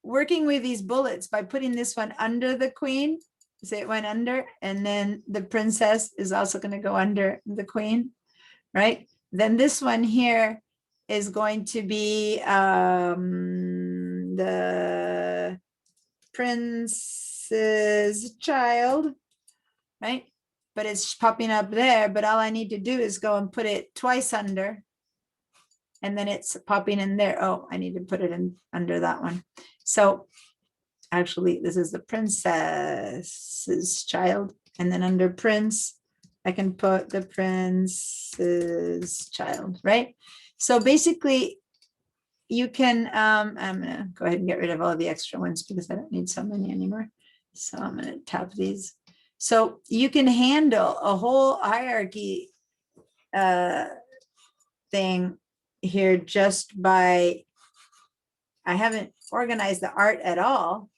working with these bullets, by putting this one under the queen, say it went under, and then the princess is also going to go under the queen, right? Then this one here is going to be the prince's child, right? But it's popping up there, but all I need to do is go and put it twice under, and then it's popping in there. Oh, I need to put it in under that one. So actually, this is the princess's child, and then under prince, I can put the prince's child, right? So basically, you can, I'm gonna go ahead and get rid of all the extra ones because I don't need so many anymore. So I'm gonna tap these. So you can handle a whole hierarchy thing here just by, I haven't organized the art at all.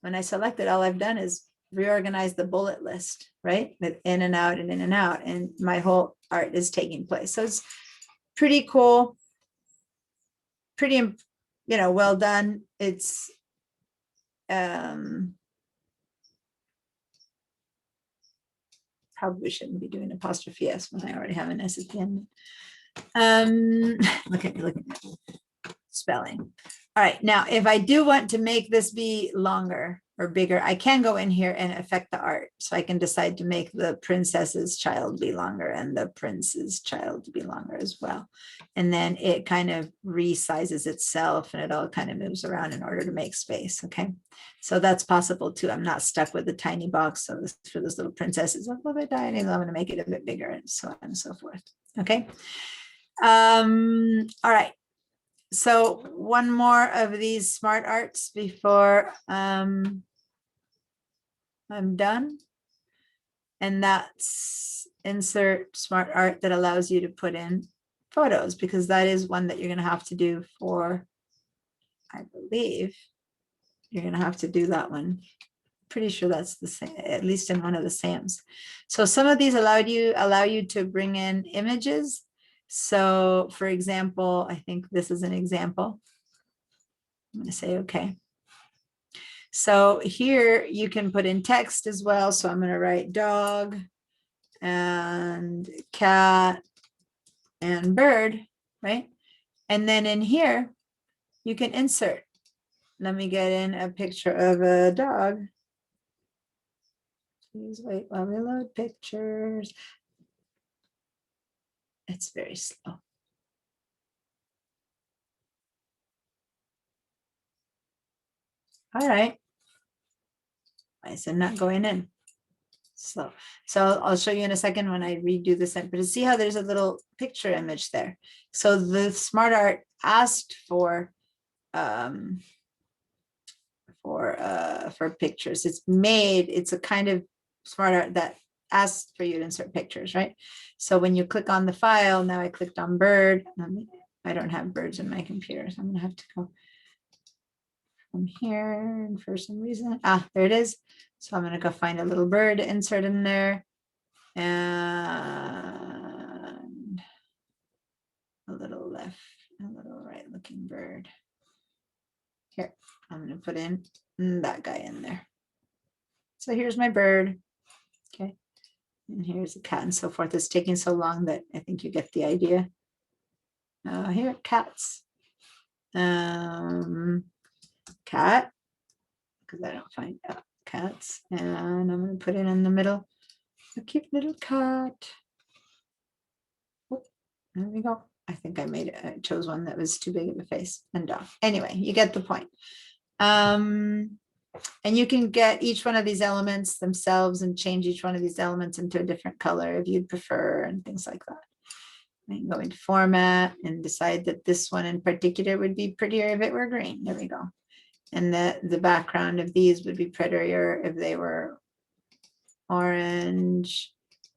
When I select it, all I've done is reorganize the bullet list, right? With in and out and in and out, and my whole art is taking place. So it's pretty cool, pretty, you know, well done. It's probably shouldn't be doing apostrophe S when I already have an S at the end. Look at spelling. All right, now if I do want to make this be longer or bigger, I can go in here and affect the art. So I can decide to make the princess's child be longer and the prince's child to be longer as well. And then it kind of resizes itself and it all kind of moves around in order to make space, okay? So that's possible too. I'm not stuck with the tiny box. So this, for this little princess is a little bit tiny, I'm gonna make it a bit bigger and so on and so forth, okay? All right. So one more of these smart arts before I'm done. And that's insert smart art that allows you to put in photos, because that is one that you're going to have to do for, I believe you're going to have to do that one. Pretty sure that's the same, at least in one of the SAMs. So some of these allow you to bring in images. So for example, I think this is an example. I'm going to say, okay. So here you can put in text as well. So I'm going to write dog and cat and bird, right? And then in here, you can insert. Let me get in a picture of a dog. Please wait while we load pictures. It's very slow. All right. Why is it not going in? So I'll show you in a second when I redo this, but see how there's a little picture image there. So the Smart Art asked for pictures. It's a kind of Smart Art that asks for you to insert pictures, right? So when you click on the file, now I clicked on bird. I don't have birds in my computer, so I'm gonna have to go from here, and for some reason, there it is. So I'm gonna go find a little bird, insert in there, and a little left, a little right looking bird. Here, I'm gonna put in that guy in there. So here's my bird. Okay, and here's a cat and so forth. It's taking so long that I think you get the idea. Here, cats. Cat, because I don't find cats, and I'm going to put it in the middle. A cute little cat. Oh, there we go. I think I made it. I chose one that was too big of a face and dog. Anyway, you get the point. And you can get each one of these elements themselves and change each one of these elements into a different color if you'd prefer, and things like that. I can go into format and decide that this one in particular would be prettier if it were green. There we go. And the background of these would be prettier if they were orange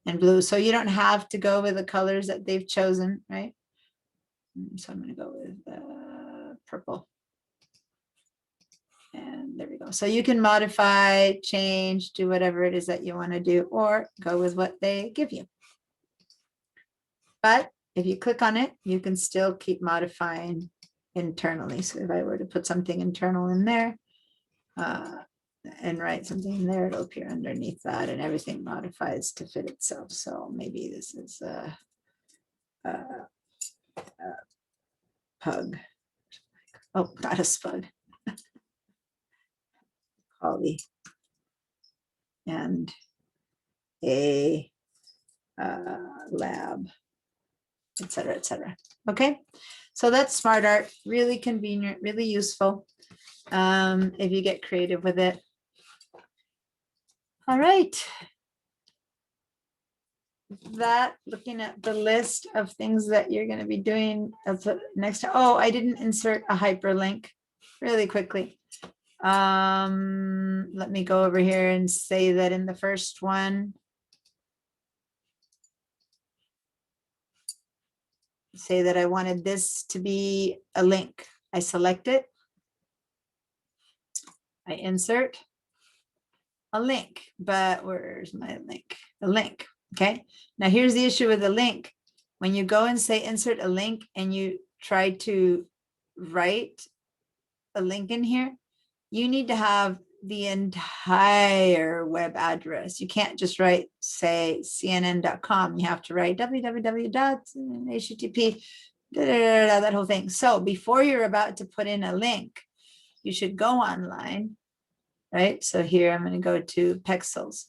and blue. So you don't have to go with the colors that they've chosen, right? So I'm going to go with purple. And there we go. So you can modify, change, do whatever it is that you want to do, or go with what they give you. But if you click on it, you can still keep modifying internally. So if I were to put something internal in there and write something in there, it'll appear underneath that, and everything modifies to fit itself. So maybe this is a pug. Oh, not a spug. Collie. And a lab, etc., etc. Okay, so that's Smart Art. Really convenient, really useful if you get creative with it. All right. That, looking at the list of things that you're going to be doing next time. Oh, I didn't insert a hyperlink really quickly. Let me go over here and say that in the first one, say that I wanted this to be a link. I select it. I insert a link, but where's my link? The link. Okay. Now here's the issue with the link. When you go and say insert a link and you try to write a link in here, you need to have the entire web address. You can't just write, say, cnn.com. You have to write www.http, that whole thing. So before you're about to put in a link, you should go online, right? So here I'm going to go to Pexels.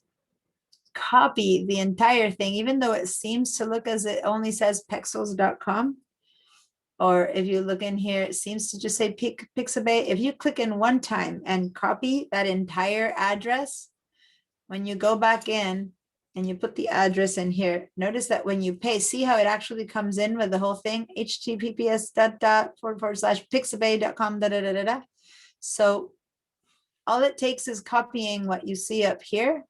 Copy the entire thing, even though it seems to look as it only says pexels.com. Or if you look in here, it seems to just say Pixabay. If you click in one time and copy that entire address, when you go back in and you put the address in here, notice that when you paste, see how it actually comes in with the whole thing, https://pixabay.com. So all it takes is copying what you see up here,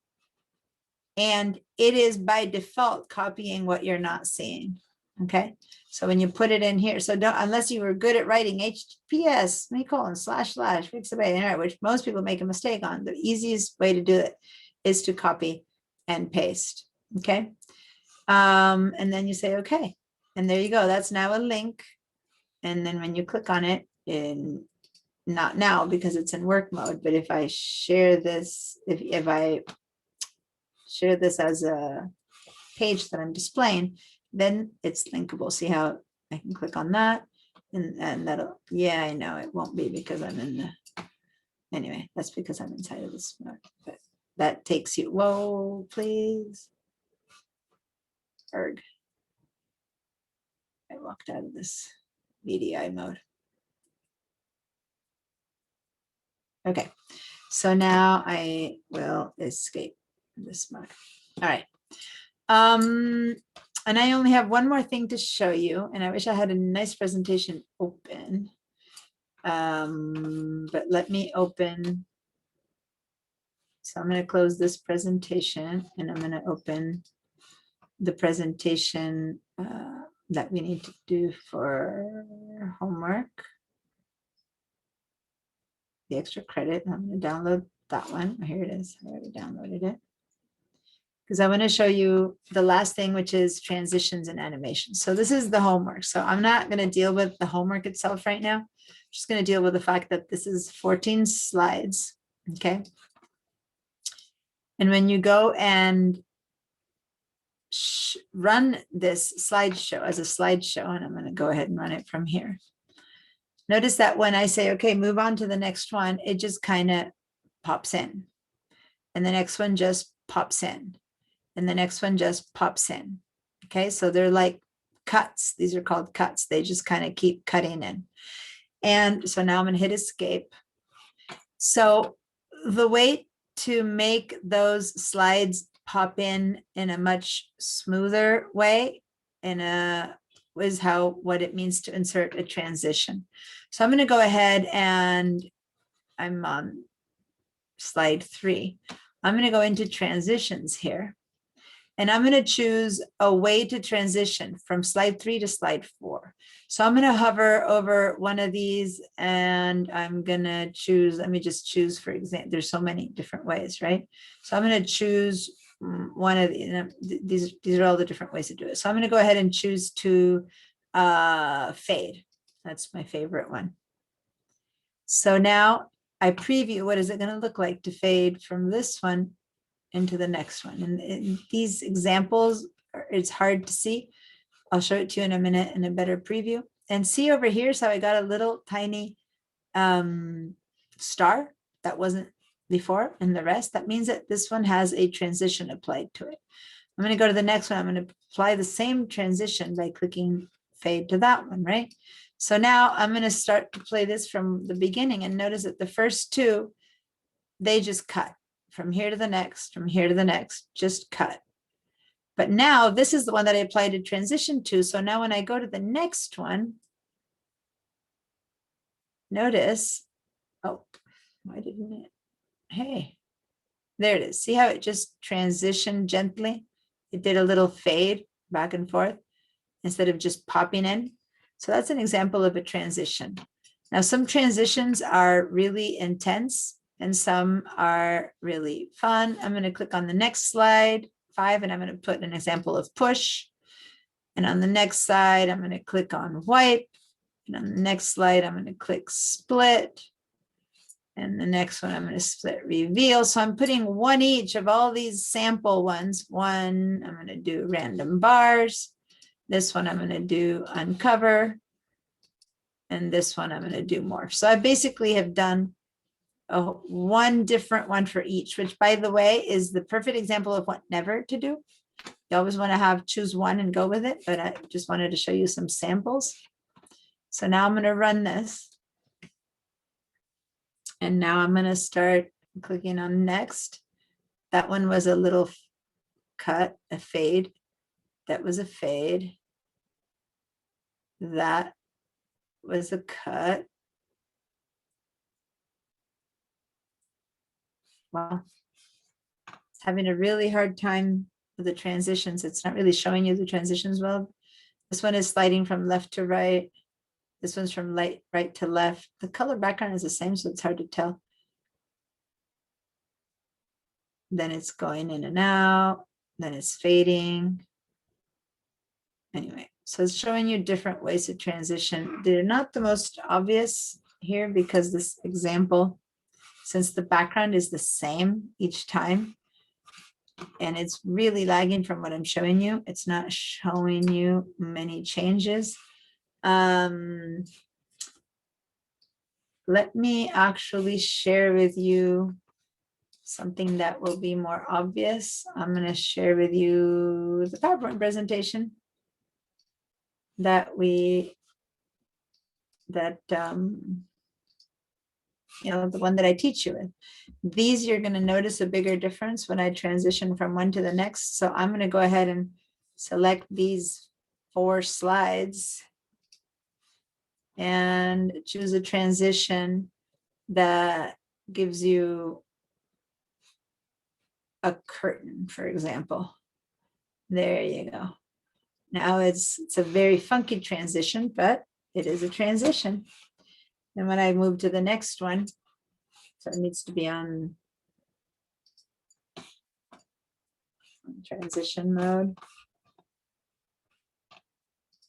and it is by default copying what you're not seeing. Okay, so when you put it in here, so don't, unless you were good at writing HTTPS // Pixabay, which most people make a mistake on, the easiest way to do it is to copy and paste. Okay, and then you say okay, and there you go. That's now a link. And then when you click on it, in not now because it's in work mode, but if I share this, if I share this as a page that I'm displaying, then it's linkable. See how I can click on that, and that'll, yeah, I know it won't be because I'm in the, anyway, that's because I'm inside of this, but that takes you, whoa, please. Erg. I walked out of this VDI mode. Okay, so now I will escape this mode. All right. And I only have one more thing to show you, and I wish I had a nice presentation open. But let me open. So I'm going to close this presentation and I'm going to open the presentation that we need to do for homework. The extra credit. I'm going to download that one. Here it is. I already downloaded it. Because I want to show you the last thing, which is transitions and animations. So this is the homework. So I'm not going to deal with the homework itself right now. I'm just going to deal with the fact that this is 14 slides. Okay. And when you go and run this slideshow as a slideshow, and I'm going to go ahead and run it from here. Notice that when I say, okay, move on to the next one, it just kind of pops in. And the next one just pops in. And the next one just pops in. Okay, so they're like cuts. These are called cuts. They just kind of keep cutting in. And so now I'm going to hit escape. So the way to make those slides pop in a much smoother way is what it means to insert a transition. So I'm going to go ahead and I'm on slide 3. I'm going to go into transitions here. And I'm going to choose a way to transition from slide 3 to slide 4. So I'm going to hover over one of these and I'm going to choose, let me just choose, for example, there's so many different ways, right? So I'm going to choose one of these. These are all the different ways to do it. So I'm going to go ahead and choose to fade. That's my favorite one. So now I preview, what is it going to look like to fade from this one into the next one. And in these examples, it's hard to see. I'll show it to you in a minute in a better preview. And see over here, so I got a little tiny star that wasn't before in the rest. That means that this one has a transition applied to it. I'm going to go to the next one. I'm going to apply the same transition by clicking fade to that one, right? So now I'm going to start to play this from the beginning, and notice that the first two, they just cut. From here to the next, from here to the next, just cut. But now this is the one that I applied a transition to. So now when I go to the next one, notice, oh, why didn't it? Hey, there it is. See how it just transitioned gently? It did a little fade back and forth instead of just popping in. So that's an example of a transition. Now, some transitions are really intense and some are really fun. I'm going to click on the next slide, 5, and I'm going to put an example of push. And on the next side, I'm going to click on wipe. And on the next slide, I'm going to click split. And the next one, I'm going to split reveal. So I'm putting one each of all these sample ones. One, I'm going to do random bars. This one, I'm going to do uncover. And this one, I'm going to do morph. So I basically have done one different one for each, which, by the way, is the perfect example of what never to do. You always want to choose one and go with it, but I just wanted to show you some samples. So now I'm going to run this. And now I'm going to start clicking on next. That one was a little cut, a fade. That was a fade. That was a cut. Wow. It's having a really hard time with the transitions. It's not really showing you the transitions well. This one is sliding from left to right. This one's from right to left. The color background is the same, so it's hard to tell. Then it's going in and out. Then it's fading. Anyway, so it's showing you different ways to transition. They're not the most obvious here because this example, since the background is the same each time, and it's really lagging from what I'm showing you, it's not showing you many changes. Let me actually share with you something that will be more obvious. I'm going to share with you the PowerPoint presentation. that the one that I teach you with. These, you're going to notice a bigger difference when I transition from one to the next. So I'm going to go ahead and select these 4 slides and choose a transition that gives you a curtain, for example. There you go. Now it's a very funky transition, but it is a transition. And when I move to the next one, so it needs to be on transition mode.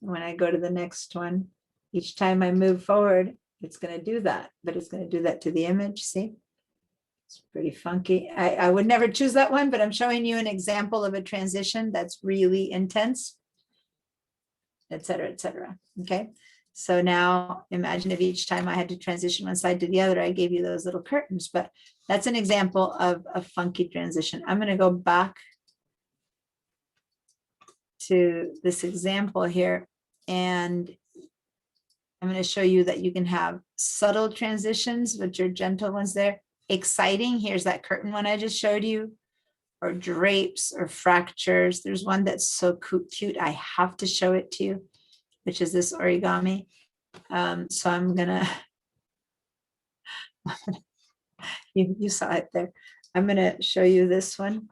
When I go to the next one, each time I move forward, it's going to do that, but it's going to do that to the image. See, it's pretty funky. I would never choose that one, but I'm showing you an example of a transition that's really intense, et cetera, et cetera. Okay. So now imagine if each time I had to transition one side to the other, I gave you those little curtains, but that's an example of a funky transition. I'm going to go back to this example here, and I'm going to show you that you can have subtle transitions, which are gentle ones there. Exciting, here's that curtain one I just showed you, or drapes or fractures. There's one that's so cute, I have to show it to you, which is this origami. So I'm gonna, you saw it there. I'm gonna show you this one.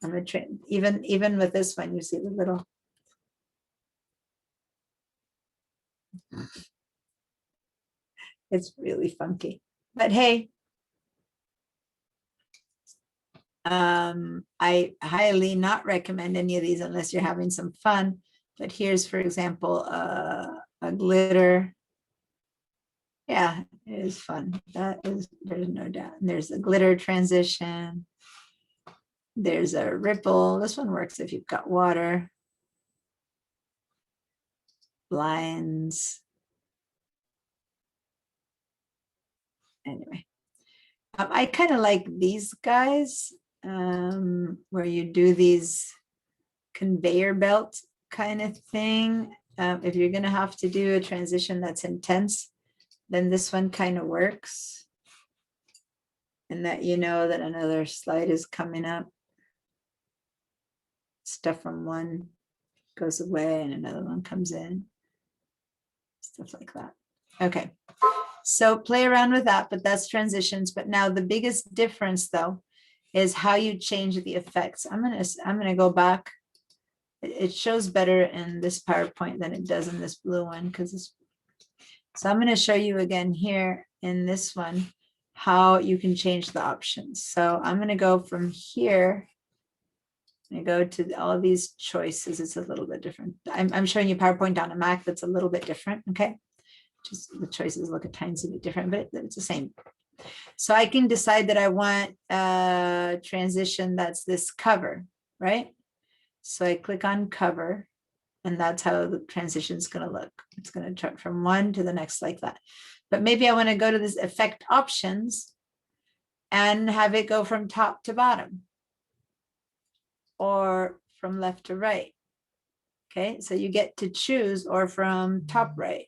I'm gonna try, even with this one, you see the little. It's really funky, but hey, I highly not recommend any of these unless you're having some fun. But here's, for example, a glitter. Yeah, it is fun. That is, there's no doubt. And there's a glitter transition. There's a ripple. This one works if you've got water. Lines. Anyway, I kind of like these guys where you do these conveyor belt kind of thing. If you're going to have to do a transition that's intense, then this one kind of works. And that you know that another slide is coming up. Stuff from one goes away and another one comes in. Stuff like that. Okay. So play around with that, but that's transitions. But now the biggest difference though is how you change the effects. I'm gonna go back. It shows better in this PowerPoint than it does in this blue one because it's. So I'm going to show you again here in this one how you can change the options. So I'm going to go from here. I go to all of these choices. It's a little bit different. I'm showing you PowerPoint on a Mac that's a little bit different. Okay. Just the choices look a tiny bit different, but it's the same. So I can decide that I want a transition that's this cover, right? So I click on cover, and that's how the transition is going to look. It's going to turn from one to the next like that. But maybe I want to go to this effect options and have it go from top to bottom or from left to right. Okay, so you get to choose, or from top right.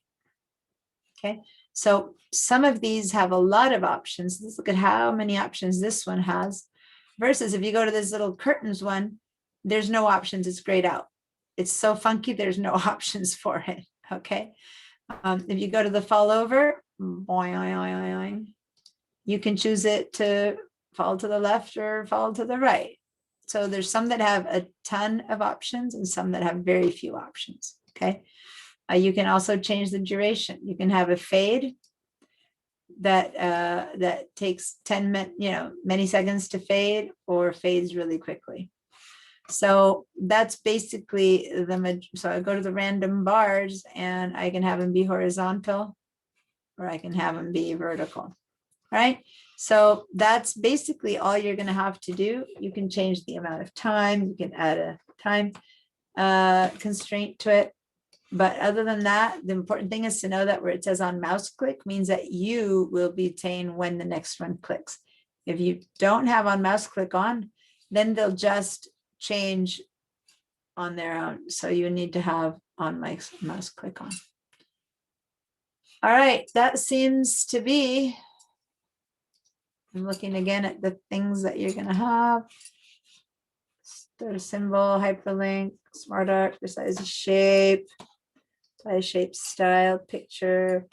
Okay, so some of these have a lot of options. Let's look at how many options this one has versus if you go to this little curtains one, there's no options. It's grayed out. It's so funky. There's no options for it. Okay. If you go to the fall over, boing, you can choose it to fall to the left or fall to the right. So there's some that have a ton of options and some that have very few options. Okay. You can also change the duration. You can have a fade that takes 10 minutes, many seconds to fade, or fades really quickly. So that's basically so I go to the random bars and I can have them be horizontal or I can have them be vertical, right? So that's basically all you're going to have to do. You can change the amount of time. You can add a time constraint to it. But other than that, the important thing is to know that where it says on mouse click means that you will be saying when the next one clicks. If you don't have on mouse click on, then they'll just change on their own. So you need to have on my mouse click on. All right, that seems to be, I'm looking again at the things that you're gonna have. There's a symbol, hyperlink, smart art, resize the shape, apply shape style, picture,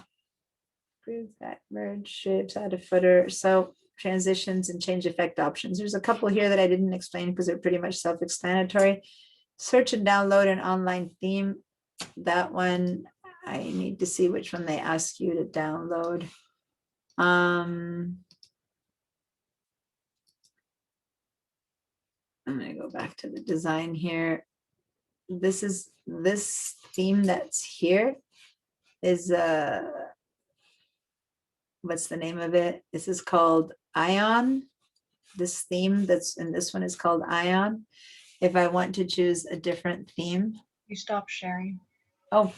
prove that merge shapes, add a footer. So transitions and change effect options. There's a couple here that I didn't explain because they're pretty much self-explanatory. Search and download an online theme. That one, I need to see which one they ask you to download. I'm gonna go back to the design here. This theme that's here is what's the name of it? This is called Ion. This theme that's in this one is called Ion. If I want to choose a different theme. You stop sharing. Oh.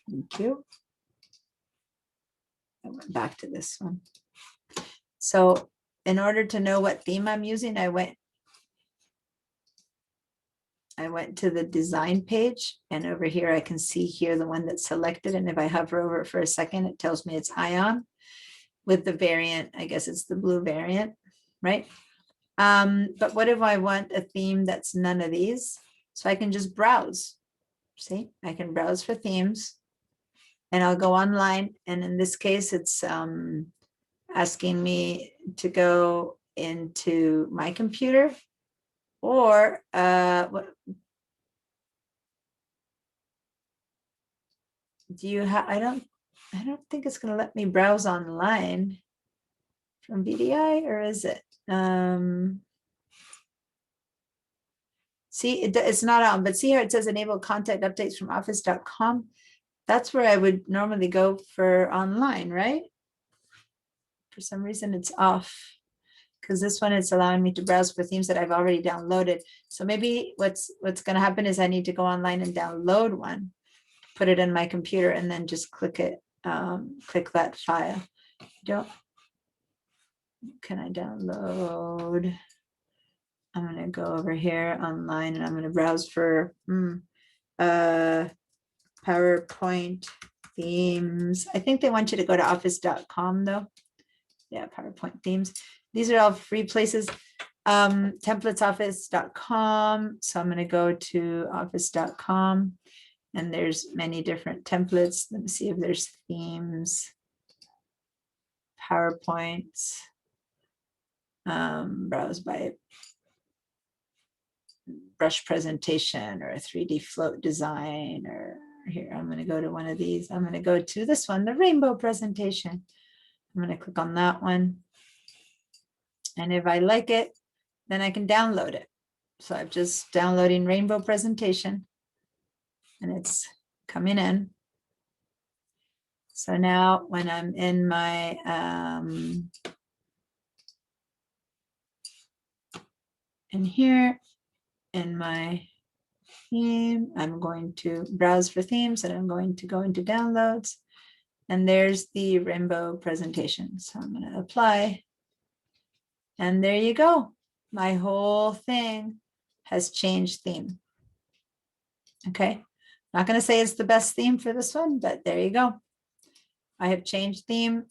Thank you. I went back to this one. So in order to know what theme I'm using, I went to the design page, and over here I can see here the one that's selected, and if I hover over it for a second, it tells me it's Ion with the variant. I guess it's the blue variant, right? But what if I want a theme that's none of these? So I can just browse. See, I can browse for themes, and I'll go online, and in this case it's asking me to go into my computer, or do you have, I don't think it's going to let me browse online from BDI, or is it? See, it's not on, but see here it says enable contact updates from office.com. That's where I would normally go for online, right? For some reason it's off, because this one is allowing me to browse for themes that I've already downloaded. So maybe what's going to happen is I need to go online and download one, put it in my computer, and then just click it, click that file. Can I download? I'm going to go over here online, and I'm going to browse for PowerPoint themes. I think they want you to go to office.com though. Yeah, PowerPoint themes. These are all free places. Templatesoffice.com. So I'm going to go to office.com, and there's many different templates. Let me see if there's themes, PowerPoints, browse by brush presentation or a 3D float design, or here, I'm going to go to one of these. I'm going to go to this one, the rainbow presentation. I'm going to click on that one. And if I like it, then I can download it. So I'm just downloading rainbow presentation, and it's coming in. So now when I'm in my in here in my theme, I'm going to browse for themes, and I'm going to go into downloads, and there's the rainbow presentation. So I'm going to apply, and there you go. My whole thing has changed theme. Okay, not going to say it's the best theme for this one, but there you go. I have changed theme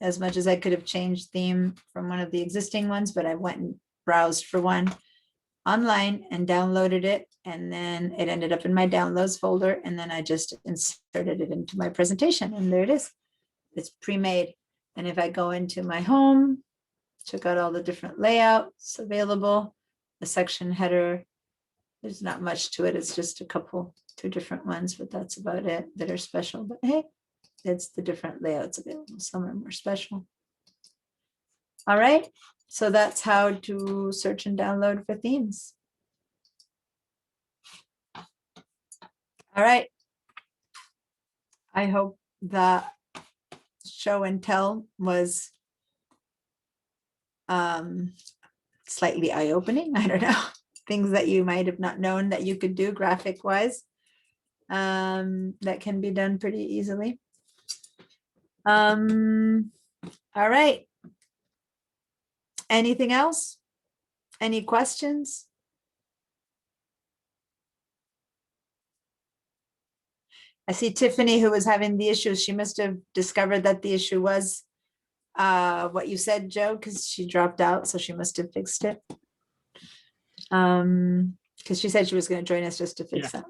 as much as I could have changed theme from one of the existing ones, but I went and browsed for one online and downloaded it, and then it ended up in my downloads folder, and then I just inserted it into my presentation, and there it is. It's pre-made. And if I go into my home, check out all the different layouts available, the section header, there's not much to it. It's just a couple, 2 different ones, but that's about it that are special. But hey, it's the different layouts available. Some are more special. All right, so that's how to search and download for themes. All right. I hope that show and tell was slightly eye-opening. I don't know, things that you might have not known that you could do graphic wise, that can be done pretty easily. All right. Anything else? Any questions? I see Tiffany, who was having the issue, she must have discovered that the issue was what you said, Joe, because she dropped out, so she must have fixed it. Because she said she was going to join us just to fix that.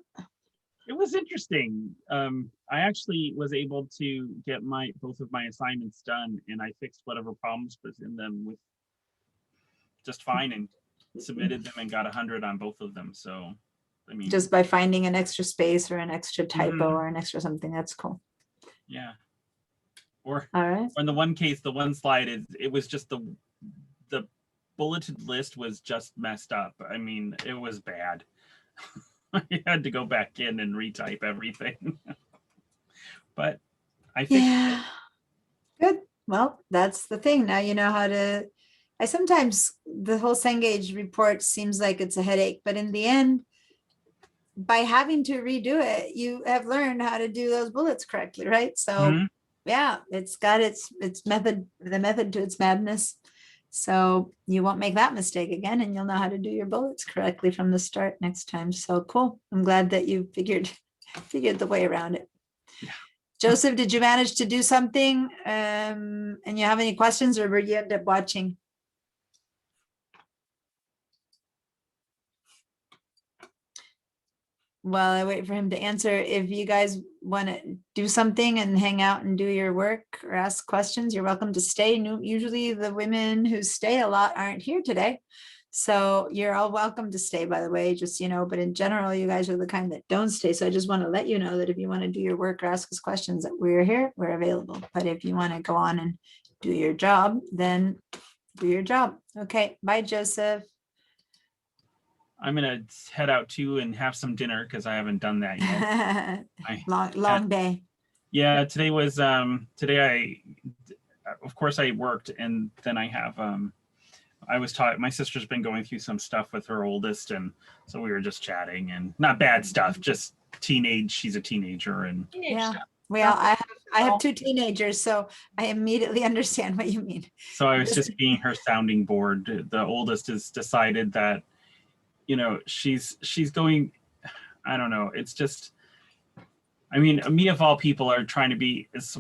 It was interesting. I actually was able to get both of my assignments done, and I fixed whatever problems was in them with just fine, and submitted them and got 100 on both of them. So, I mean, Just by finding an extra space or an extra typo Mhm. or an extra something, that's cool. yeah. Or All right. in the one case, the one slide it was just the bulleted list was just messed up. I mean, it was bad. I had to go back in and retype everything. But I fixed it. Yeah. Good. Well, that's the thing. Now you know how to. I sometimes the whole Cengage report seems like it's a headache, but in the end, by having to redo it, you have learned how to do those bullets correctly, right? So Mhm. yeah, it's got its method, the method to its madness. So you won't make that mistake again, and you'll know how to do your bullets correctly from the start next time. So cool. I'm glad that you figured the way around it. Yeah. Joseph, did you manage to do something? And you have any questions, or were you end up watching? While I wait for him to answer, if you guys want to do something and hang out and do your work or ask questions, you're welcome to stay. Usually the women who stay a lot aren't here today. So you're all welcome to stay, by the way, just, but in general, you guys are the kind that don't stay. So I just want to let you know that if you want to do your work or ask us questions, that we're here, we're available. But if you want to go on and do your job, then do your job. Okay, bye, Joseph. I'm gonna head out too and have some dinner because I haven't done that yet. long day. Yeah, today was today of course I worked, and then I have I was taught, my sister's been going through some stuff with her oldest, and so we were just chatting, and not bad stuff, just teenage, she's a teenager, and Teenage Yeah. stuff. Well, I have two teenagers, so I immediately understand what you mean. so I was just being her sounding board. The oldest has decided that, she's going, I don't know, it's just, I mean, me of all people are trying to be as